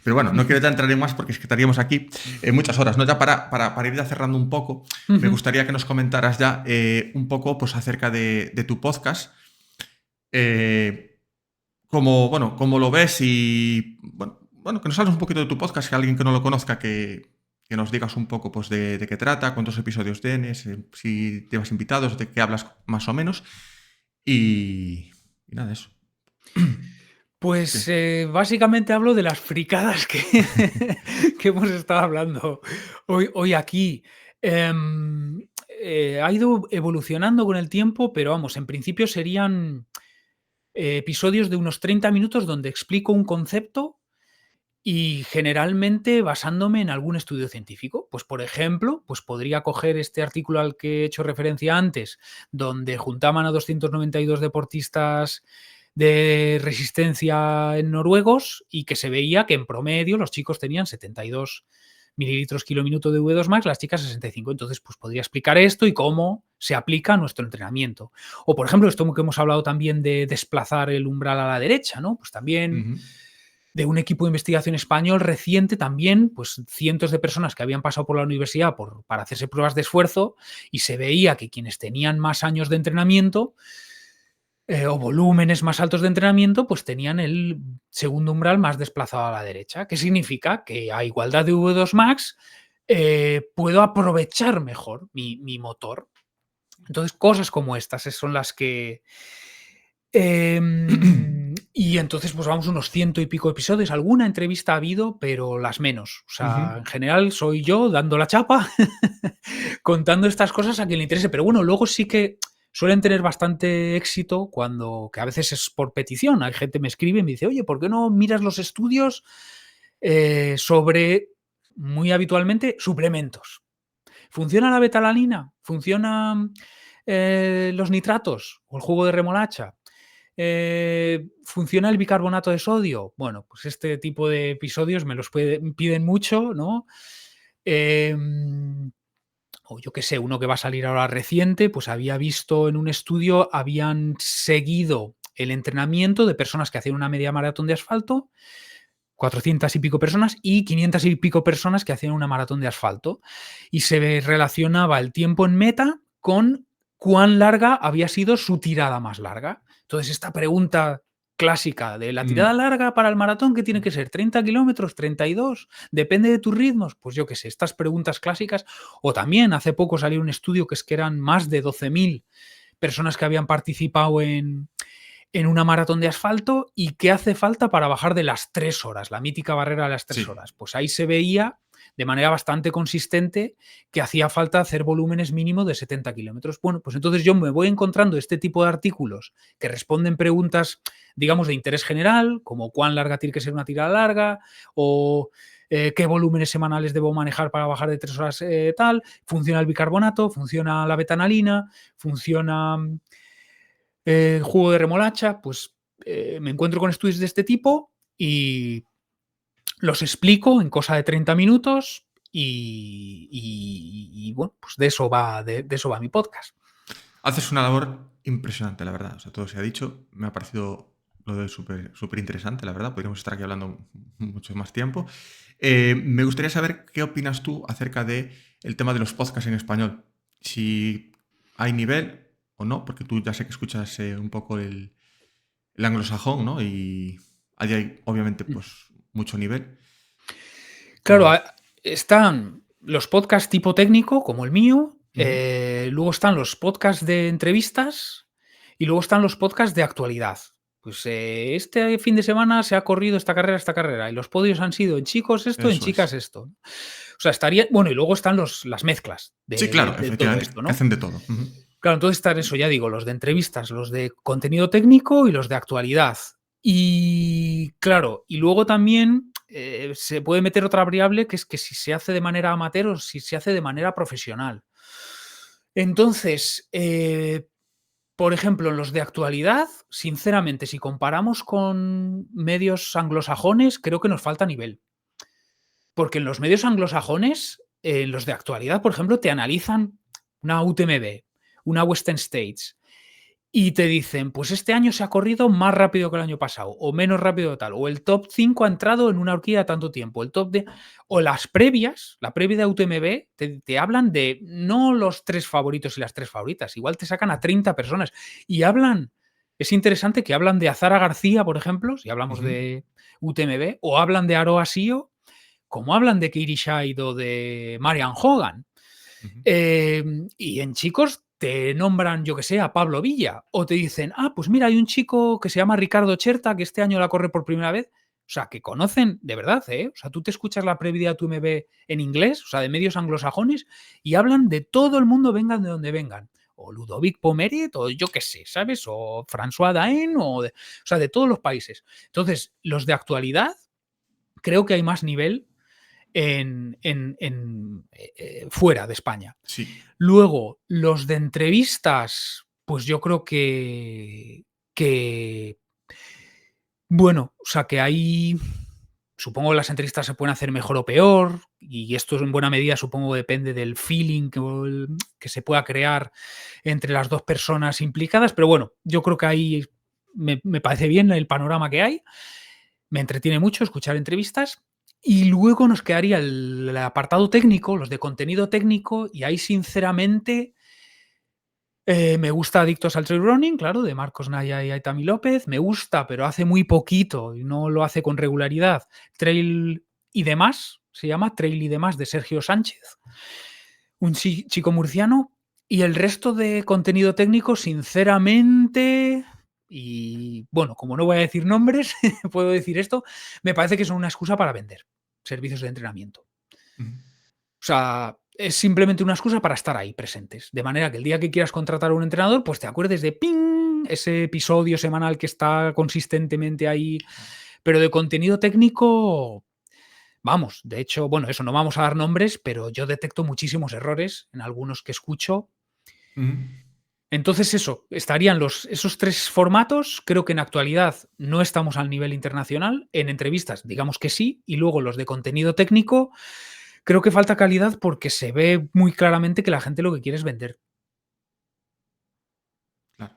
pero bueno, no quiero ya entrar en más porque es que estaríamos aquí muchas horas. ¿No? Ya para ir ya cerrando un poco, me gustaría que nos comentaras ya un poco pues, acerca de tu podcast. Eh, cómo lo ves y bueno, que nos hables un poquito de tu podcast, que alguien que no lo conozca, que nos digas un poco pues, de qué trata, cuántos episodios tienes, si llevas invitados, de qué hablas más o menos. Y nada, eso. Pues Sí, básicamente hablo de las fricadas que, que hemos estado hablando hoy aquí. Ha ido evolucionando con el tiempo, pero vamos, en principio serían episodios de unos 30 minutos donde explico un concepto y generalmente basándome en algún estudio científico. Pues, por ejemplo, pues podría coger este artículo al que he hecho referencia antes, donde juntaban a 292 deportistas de resistencia en noruegos y que se veía que en promedio los chicos tenían 72 mililitros kilominuto de V2 max, las chicas 65. Entonces, pues podría explicar esto y cómo se aplica a nuestro entrenamiento. O, por ejemplo, esto que hemos hablado también de desplazar el umbral a la derecha, ¿no? Pues también Ujú. de un equipo de investigación español reciente también, pues cientos de personas que habían pasado por la universidad para hacerse pruebas de esfuerzo y se veía que quienes tenían más años de entrenamiento o volúmenes más altos de entrenamiento, pues tenían el segundo umbral más desplazado a la derecha. ¿Qué significa? Que a igualdad de V2 max puedo aprovechar mejor mi motor. Entonces, cosas como estas son las que... y entonces, pues vamos unos 100 y pico episodios. Alguna entrevista ha habido, pero las menos. O Ujú. sea, en general soy yo dando la chapa, contando estas cosas a quien le interese. Pero bueno, luego sí que suelen tener bastante éxito que a veces es por petición. Hay gente que me escribe y me dice, oye, ¿por qué no miras los estudios sobre, muy habitualmente, suplementos? ¿Funciona la betalanina? ¿Funcionan los nitratos o el jugo de remolacha? ¿Funciona el bicarbonato de sodio? Bueno, pues este tipo de episodios me los piden mucho, ¿no? O yo qué sé, uno que va a salir ahora reciente, pues había visto en un estudio, habían seguido el entrenamiento de personas que hacían una media maratón de asfalto, 400 y pico personas y 500 y pico personas que hacían una maratón de asfalto. Y se relacionaba el tiempo en meta con cuán larga había sido su tirada más larga. Entonces, esta pregunta clásica de la tirada Mm. larga para el maratón, ¿qué tiene que ser? ¿30 kilómetros? ¿32? ¿Depende de tus ritmos? Pues yo qué sé, estas preguntas clásicas. O también hace poco salió un estudio que es que eran más de 12.000 personas que habían participado en una maratón de asfalto y qué hace falta para bajar de las 3 horas, la mítica barrera de las 3 Sí. horas. Pues ahí se veía de manera bastante consistente que hacía falta hacer volúmenes mínimos de 70 kilómetros. Bueno, pues entonces yo me voy encontrando este tipo de artículos que responden preguntas, digamos, de interés general, como cuán larga tiene que ser una tirada larga o qué volúmenes semanales debo manejar para bajar de 3 horas tal, funciona el bicarbonato, funciona la betanalina, funciona jugo de remolacha, pues me encuentro con estudios de este tipo y los explico en cosa de 30 minutos y bueno, pues de eso va mi podcast. Haces una labor impresionante, la verdad. O sea, todo se ha dicho. Me ha parecido lo de súper interesante, la verdad. Podríamos estar aquí hablando mucho más tiempo. Me gustaría saber qué opinas tú acerca de el tema de los podcasts en español. Si hay nivel o no, porque tú ya sé que escuchas un poco el anglosajón, ¿no? Y allí hay, obviamente, Mm. pues mucho nivel. Claro, ¿Cómo? están los podcasts tipo técnico, como el mío, Ujú. luego están los podcasts de entrevistas y luego están los podcasts de actualidad. Pues este fin de semana se ha corrido esta carrera, y los podios han sido en chicos esto, en Eso chicas es. esto. O sea, estaría. Bueno, y luego están las mezclas Sí, de, claro, de todo efectivamente, esto, que ¿no? hacen de todo. Ujú. Claro, entonces están eso, ya digo, los de entrevistas, los de contenido técnico y los de actualidad. Y claro, y luego también se puede meter otra variable que es que si se hace de manera amateur o si se hace de manera profesional. Entonces, por ejemplo, en los de actualidad, sinceramente, si comparamos con medios anglosajones, creo que nos falta nivel. Porque en los medios anglosajones, los de actualidad, por ejemplo, te analizan una UTMB, una Western States, y te dicen, pues este año se ha corrido más rápido que el año pasado, o menos rápido tal, o el top 5 ha entrado en una horquilla tanto tiempo, el top de... O las previas, la previa de UTMB, te hablan de no los 3 favoritos y las 3 favoritas, igual te sacan a 30 personas, y hablan, es interesante que hablan de Azara García, por ejemplo, si hablamos Ujú. de UTMB, o hablan de Aroa Sio, como hablan de Katie Scheidt o de Marian Hogan. Ujú. Y en chicos te nombran, yo que sé, a Pablo Villa, o te dicen, ah, pues mira, hay un chico que se llama Ricardo Cherta, que este año la corre por primera vez. O sea, que conocen de verdad, ¿eh? O sea, tú te escuchas la previa de tu MB en inglés, o sea, de medios anglosajones, y hablan de todo el mundo, vengan de donde vengan. o Ludovic Pomeret, o yo qué sé, ¿sabes? O François Daen, o sea, de todos los países. Entonces, los de actualidad, creo que hay más nivel fuera de España. Sí, Luego, los de entrevistas, pues yo creo que bueno, o sea, que hay supongo que las entrevistas se pueden hacer mejor o peor, y esto en buena medida supongo depende del feeling que se pueda crear entre las dos personas implicadas, pero bueno, yo creo que ahí me parece bien el panorama que hay, me entretiene mucho escuchar entrevistas, y luego nos quedaría el apartado técnico, los de contenido técnico, y ahí sinceramente me gusta Adictos al Trail Running, claro, de Marcos Naya y Aitami López. Me gusta, pero hace muy poquito y no lo hace con regularidad. Trail y demás, se llama Trail y demás, de Sergio Sánchez, un chico murciano. Y el resto de contenido técnico, sinceramente, y bueno, como no voy a decir nombres, puedo decir esto, me parece que son una excusa para vender servicios de entrenamiento. ujú, O sea, es simplemente una excusa para estar ahí presentes. De manera que el día que quieras contratar a un entrenador, pues te acuerdes de ¡ping! Ese episodio semanal que está consistentemente ahí. Pero de contenido técnico, vamos, de hecho, bueno, eso no vamos a dar nombres, pero yo detecto muchísimos errores en algunos que escucho. ujú. Entonces, eso, estarían esos tres formatos. Creo que en actualidad no estamos al nivel internacional. En entrevistas, digamos que sí. Y luego los de contenido técnico, creo que falta calidad porque se ve muy claramente que la gente lo que quiere es vender. Claro.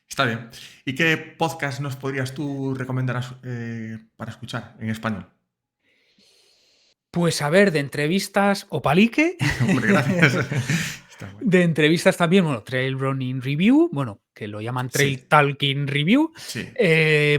Está bien. ¿Y qué podcast nos podrías tú recomendar para escuchar en español? Pues a ver, de entrevistas o palique, Hombre, gracias. Está bueno. de entrevistas también, bueno, Trail Running Review, bueno, que lo llaman Trail Sí, Talking Review. sí.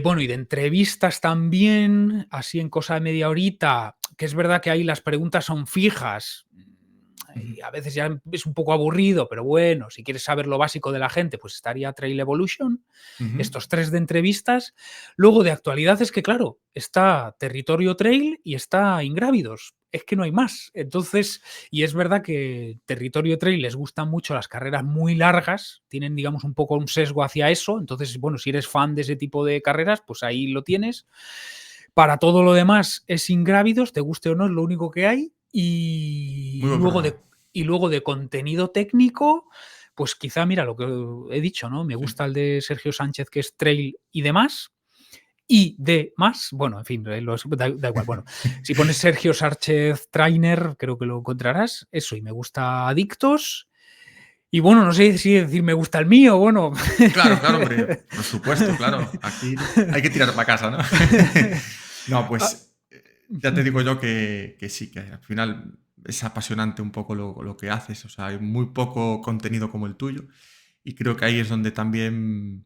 Bueno, y de entrevistas también, así en cosa de media horita, que es verdad que ahí las preguntas son fijas. Ujú, Y a veces ya es un poco aburrido, pero bueno, si quieres saber lo básico de la gente, pues estaría Trail Evolution, ujú. estos tres de entrevistas. Luego de actualidad es que, claro, está Territorio Trail y está Ingrávidos. Es que no hay más. Entonces, y es verdad que Territorio Trail les gustan mucho las carreras muy largas, tienen, digamos, un poco un sesgo hacia eso. Entonces, bueno, si eres fan de ese tipo de carreras, pues ahí lo tienes. Para todo lo demás es Ingrávidos, te guste o no, es lo único que hay. Muy buen programa. Y luego de contenido técnico, pues quizá, mira, lo que he dicho, ¿no? Me Sí. gusta el de Sergio Sánchez, que es Trail y demás. Y de más, bueno, en fin, da igual. Bueno, si pones Sergio Sánchez Trainer, creo que lo encontrarás. Eso, y me gusta Adictos. Y bueno, no sé si decir me gusta el mío, bueno. Claro, claro, hombre, por supuesto, claro. Aquí hay que tirar para casa, ¿no? No, Ah, pues ya te digo yo que sí, que al final es apasionante un poco lo que haces. O sea, hay muy poco contenido como el tuyo. Y creo que ahí es donde también,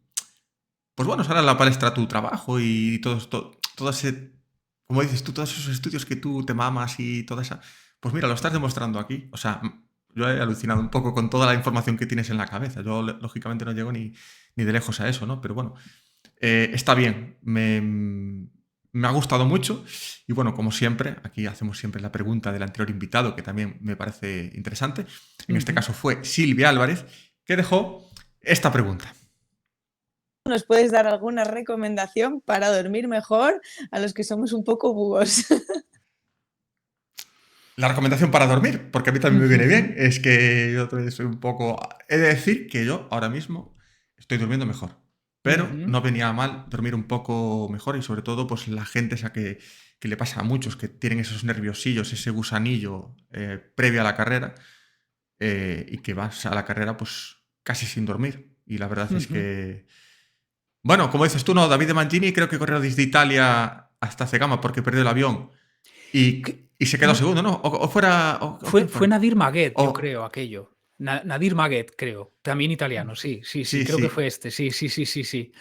pues bueno, sale a la palestra tu trabajo y todo ese, como dices tú, todos esos estudios que tú te mamas y toda esa. Pues mira, lo estás demostrando aquí. O sea, yo he alucinado un poco con toda la información que tienes en la cabeza. Yo, lógicamente, no llego ni de lejos a eso, ¿no? Pero bueno, está bien. Me ha gustado mucho. Y bueno, como siempre, aquí hacemos siempre la pregunta del anterior invitado, que también me parece interesante. En este ujú. caso fue Silvia Álvarez, que dejó esta pregunta. ¿Nos puedes dar alguna recomendación para dormir mejor a los que somos un poco búhos? La recomendación para dormir, porque a mí también me viene bien, es que yo también soy un poco. He de decir que yo ahora mismo estoy durmiendo mejor, pero Ujú. no venía mal dormir un poco mejor y sobre todo, pues la gente esa que le pasa a muchos, que tienen esos nerviosillos, ese gusanillo previo a la carrera y que vas a la carrera pues casi sin dormir. Y la verdad es Ujú. que, bueno, como dices tú, no, David de Mangini creo que corrió desde Italia hasta Cegama porque perdió el avión Que- y se quedó no, segundo, ¿no? O fuera. O fue, quién fue fue? Nadir Maguet, yo O. creo, aquello. Nadir Maguet, creo. También italiano, sí, sí, sí, Sí, creo que sí. fue este. Sí, sí, sí, sí, sí.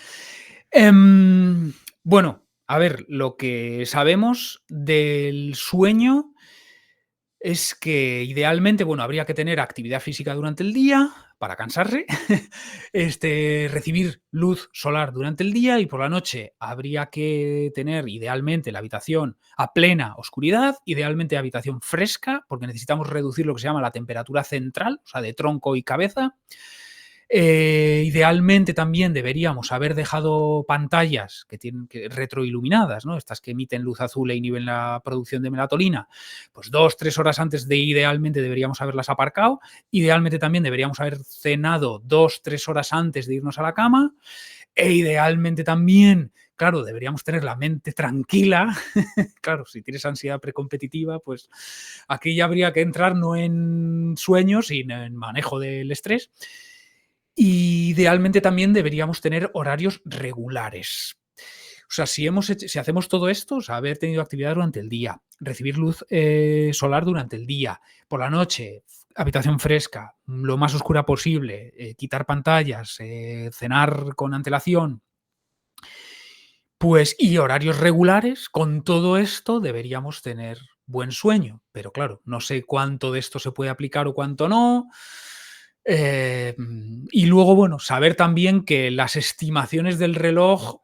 Em, bueno, a ver, lo que sabemos del sueño es que idealmente, bueno, habría que tener actividad física durante el día para cansarse, recibir luz solar durante el día y por la noche habría que tener idealmente la habitación a plena oscuridad, idealmente habitación fresca, porque necesitamos reducir lo que se llama la temperatura central, o sea, de tronco y cabeza. Idealmente también deberíamos haber dejado pantallas que tienen retroiluminadas, ¿no? Estas que emiten luz azul e inhiben la producción de melatonina, pues 2-3 horas antes de idealmente deberíamos haberlas aparcado. Idealmente también deberíamos haber cenado 2-3 horas antes de irnos a la cama. E idealmente también, claro, deberíamos tener la mente tranquila. Claro, si tienes ansiedad precompetitiva, pues aquí ya habría que entrar no en sueño, sino en manejo del estrés. Y idealmente también deberíamos tener horarios regulares. O sea, si hacemos todo esto, o sea, haber tenido actividad durante el día, recibir luz solar durante el día, por la noche, habitación fresca, lo más oscura posible, quitar pantallas, cenar con antelación, pues y horarios regulares, con todo esto deberíamos tener buen sueño. Pero claro, no sé cuánto de esto se puede aplicar o cuánto no. Y luego, bueno, saber también que las estimaciones del reloj,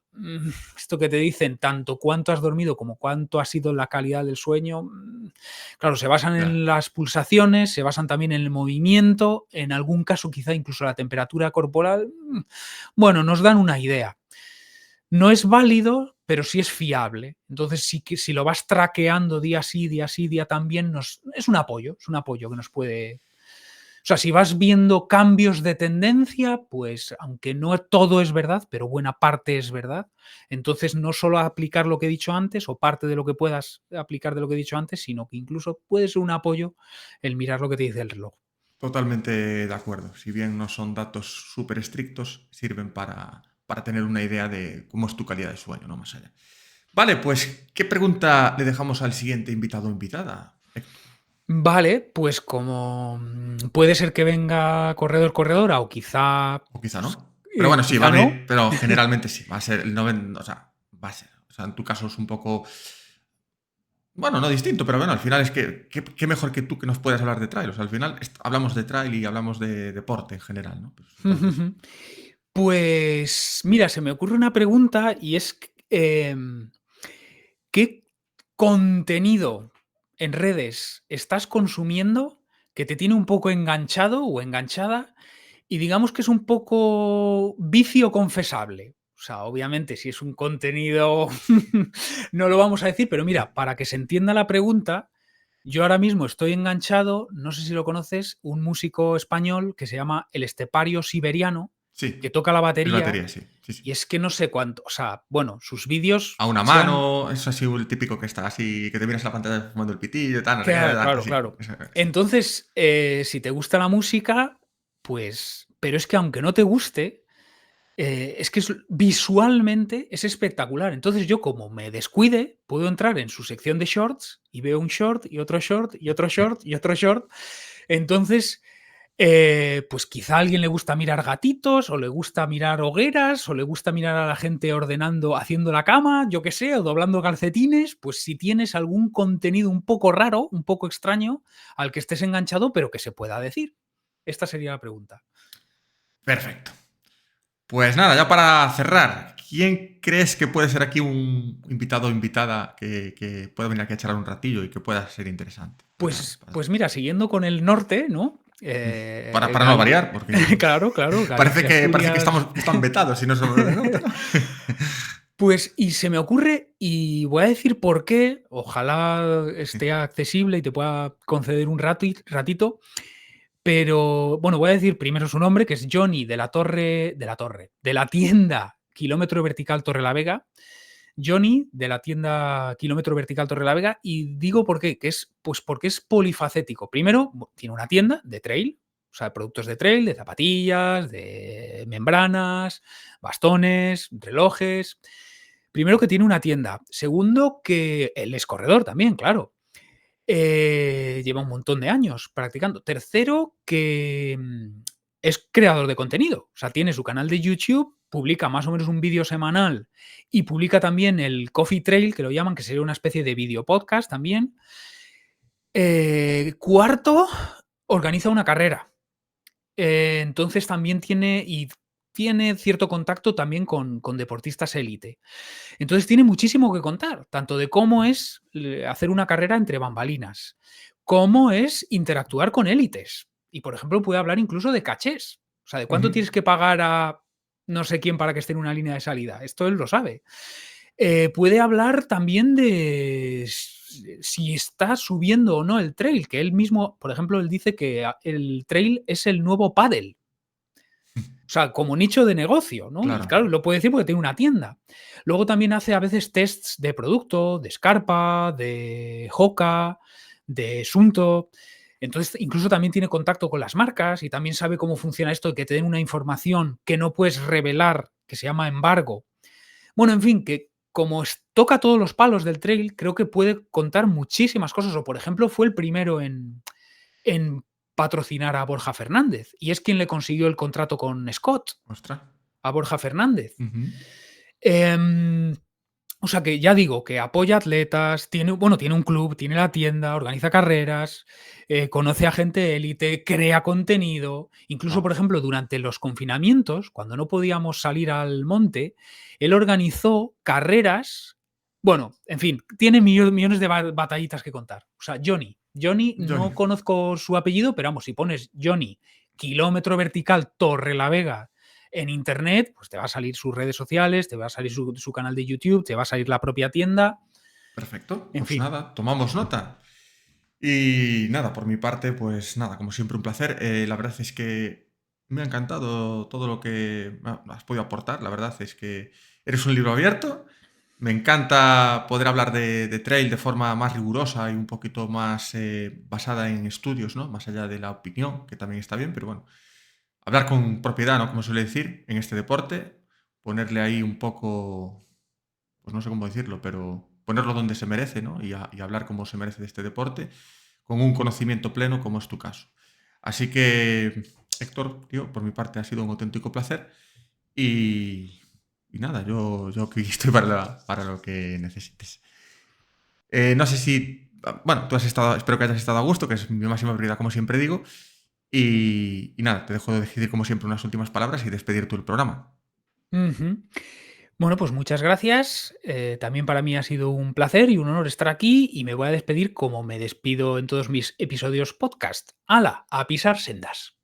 esto que te dicen, tanto cuánto has dormido como cuánto ha sido la calidad del sueño, claro, se basan Claro. en las pulsaciones, se basan también en el movimiento, en algún caso quizá incluso la temperatura corporal. Bueno, nos dan una idea. No es válido, pero sí es fiable. Entonces, si lo vas traqueando día sí, día también, es un apoyo que nos puede... O sea, si vas viendo cambios de tendencia, pues aunque no todo es verdad, pero buena parte es verdad, entonces no solo aplicar lo que he dicho antes o parte de lo que puedas aplicar de lo que he dicho antes, sino que incluso puede ser un apoyo el mirar lo que te dice el reloj. Totalmente de acuerdo. Si bien no son datos súper estrictos, sirven para tener una idea de cómo es tu calidad de sueño, no más allá. Vale, pues, ¿qué pregunta le dejamos al siguiente invitado o invitada, Héctor? Vale, pues como puede ser que venga corredora o quizá, O quizá no. pues, Pero bueno, sí, va quizá a no. venir, pero generalmente sí, va a ser el 90, o sea, va a ser. O sea, en tu caso es un poco, bueno, no distinto, pero bueno, al final es que, qué mejor que tú que nos puedas hablar de trail. O sea, al final hablamos de trail y hablamos de deporte en general, ¿no? Pues, entonces, Pues mira, se me ocurre una pregunta y es, ¿qué contenido en redes estás consumiendo que te tiene un poco enganchado o enganchada y digamos que es un poco vicio confesable? O sea, obviamente, si es un contenido no lo vamos a decir, pero mira, para que se entienda la pregunta, yo ahora mismo estoy enganchado, no sé si lo conoces, un músico español que se llama El Estepario Siberiano, que sí, toca la es batería batería, sí, sí, sí. y es que no sé cuánto, o sea, bueno, sus vídeos A una sean... mano, es así el típico que está así, que te miras la pantalla fumando el pitillo y tal, no sé qué, Claro, claro, sí. claro. Entonces, si te gusta la música, pues, pero es que aunque no te guste, es que visualmente es espectacular. Entonces yo como me descuide, puedo entrar en su sección de shorts y veo un short y otro short y otro short y otro short. Entonces, pues quizá a alguien le gusta mirar gatitos o le gusta mirar hogueras o le gusta mirar a la gente ordenando, haciendo la cama, yo qué sé, o doblando calcetines, pues si tienes algún contenido un poco raro, un poco extraño, al que estés enganchado, pero que se pueda decir. Esta sería la pregunta. Perfecto. Pues nada, ya para cerrar, ¿quién crees que puede ser aquí un invitado o invitada que pueda venir aquí a charlar un ratillo y que pueda ser interesante? Pues mira, siguiendo con el norte, ¿no? Para no variar, porque Claro, claro, parece Galicia, que Asturias. están vetados si no somos del norte, ¿no? Pues, y se me ocurre, y voy a decir por qué, ojalá esté accesible y te pueda conceder un ratito, pero bueno, voy a decir primero su nombre, que es Johnny de la tienda Kilómetro Vertical Torrelavega. Johnny de la tienda Kilómetro Vertical Torrelavega, y digo por qué, que es, pues porque es polifacético. Primero, tiene una tienda de trail, o sea, productos de trail, de zapatillas, de membranas, bastones, relojes. Primero que tiene una tienda. Segundo que él es corredor también, claro. Lleva un montón de años practicando. Tercero que es creador de contenido. O sea, tiene su canal de YouTube, publica más o menos un vídeo semanal y publica también el Coffee Trail, que lo llaman, que sería una especie de video podcast también. Cuarto, organiza una carrera. Entonces también tiene cierto contacto también con deportistas élite. Entonces tiene muchísimo que contar, tanto de cómo es hacer una carrera entre bambalinas, cómo es interactuar con élites. Y, por ejemplo, puede hablar incluso de cachés. O sea, de cuánto tienes que pagar a no sé quién para que esté en una línea de salida. Esto él lo sabe. Puede hablar también de si está subiendo o no el trail, que él mismo, por ejemplo, él dice que el trail es el nuevo pádel. O sea, como nicho de negocio, ¿no? Y Claro. claro, lo puede decir porque tiene una tienda. Luego también hace a veces tests de producto, de Scarpa, de Hoka, de Sunto. Entonces, incluso también tiene contacto con las marcas y también sabe cómo funciona esto de que te den una información que no puedes revelar, que se llama embargo. Bueno, en fin, que como toca todos los palos del trail, creo que puede contar muchísimas cosas. O, por ejemplo, fue el primero en patrocinar a Borja Fernández y es quien le consiguió el contrato con Scott, Ostras. a Borja Fernández. Ujú. Em, o sea que ya digo que apoya atletas, tiene un club, tiene la tienda, organiza carreras, conoce a gente élite, crea contenido. Incluso, por Wow. ejemplo, durante los confinamientos, cuando no podíamos salir al monte, él organizó carreras. Bueno, en fin, tiene millones de batallitas que contar. O sea, Johnny, Johnny. no conozco su apellido, pero vamos, si pones Johnny, kilómetro vertical, Torrelavega, en internet, pues te va a salir sus redes sociales, te va a salir su canal de YouTube, te va a salir la propia tienda, Perfecto. en Pues fin. nada, tomamos nota. Y nada, por mi parte, pues nada, como siempre un placer. La verdad es que me ha encantado todo lo que has podido aportar. La verdad es que eres un libro abierto. Me encanta poder hablar de trail de forma más rigurosa y un poquito más basada en estudios, ¿no? Más allá de la opinión, que también está bien, pero bueno, hablar con propiedad, ¿no? Como suele decir, en este deporte, ponerle ahí un poco, pues no sé cómo decirlo, pero ponerlo donde se merece, ¿no? Y hablar como se merece de este deporte, con un conocimiento pleno, como es tu caso. Así que, Héctor, tío, por mi parte ha sido un auténtico placer y, y nada, yo aquí estoy para lo que necesites. No sé si, bueno, tú has estado, espero que hayas estado a gusto, que es mi máxima prioridad, como siempre digo. Y nada, te dejo de decidir, como siempre, unas últimas palabras y despedir tú el programa. Ujú. Bueno, pues muchas gracias. También para mí ha sido un placer y un honor estar aquí y me voy a despedir como me despido en todos mis episodios podcast. ¡Hala! A pisar sendas.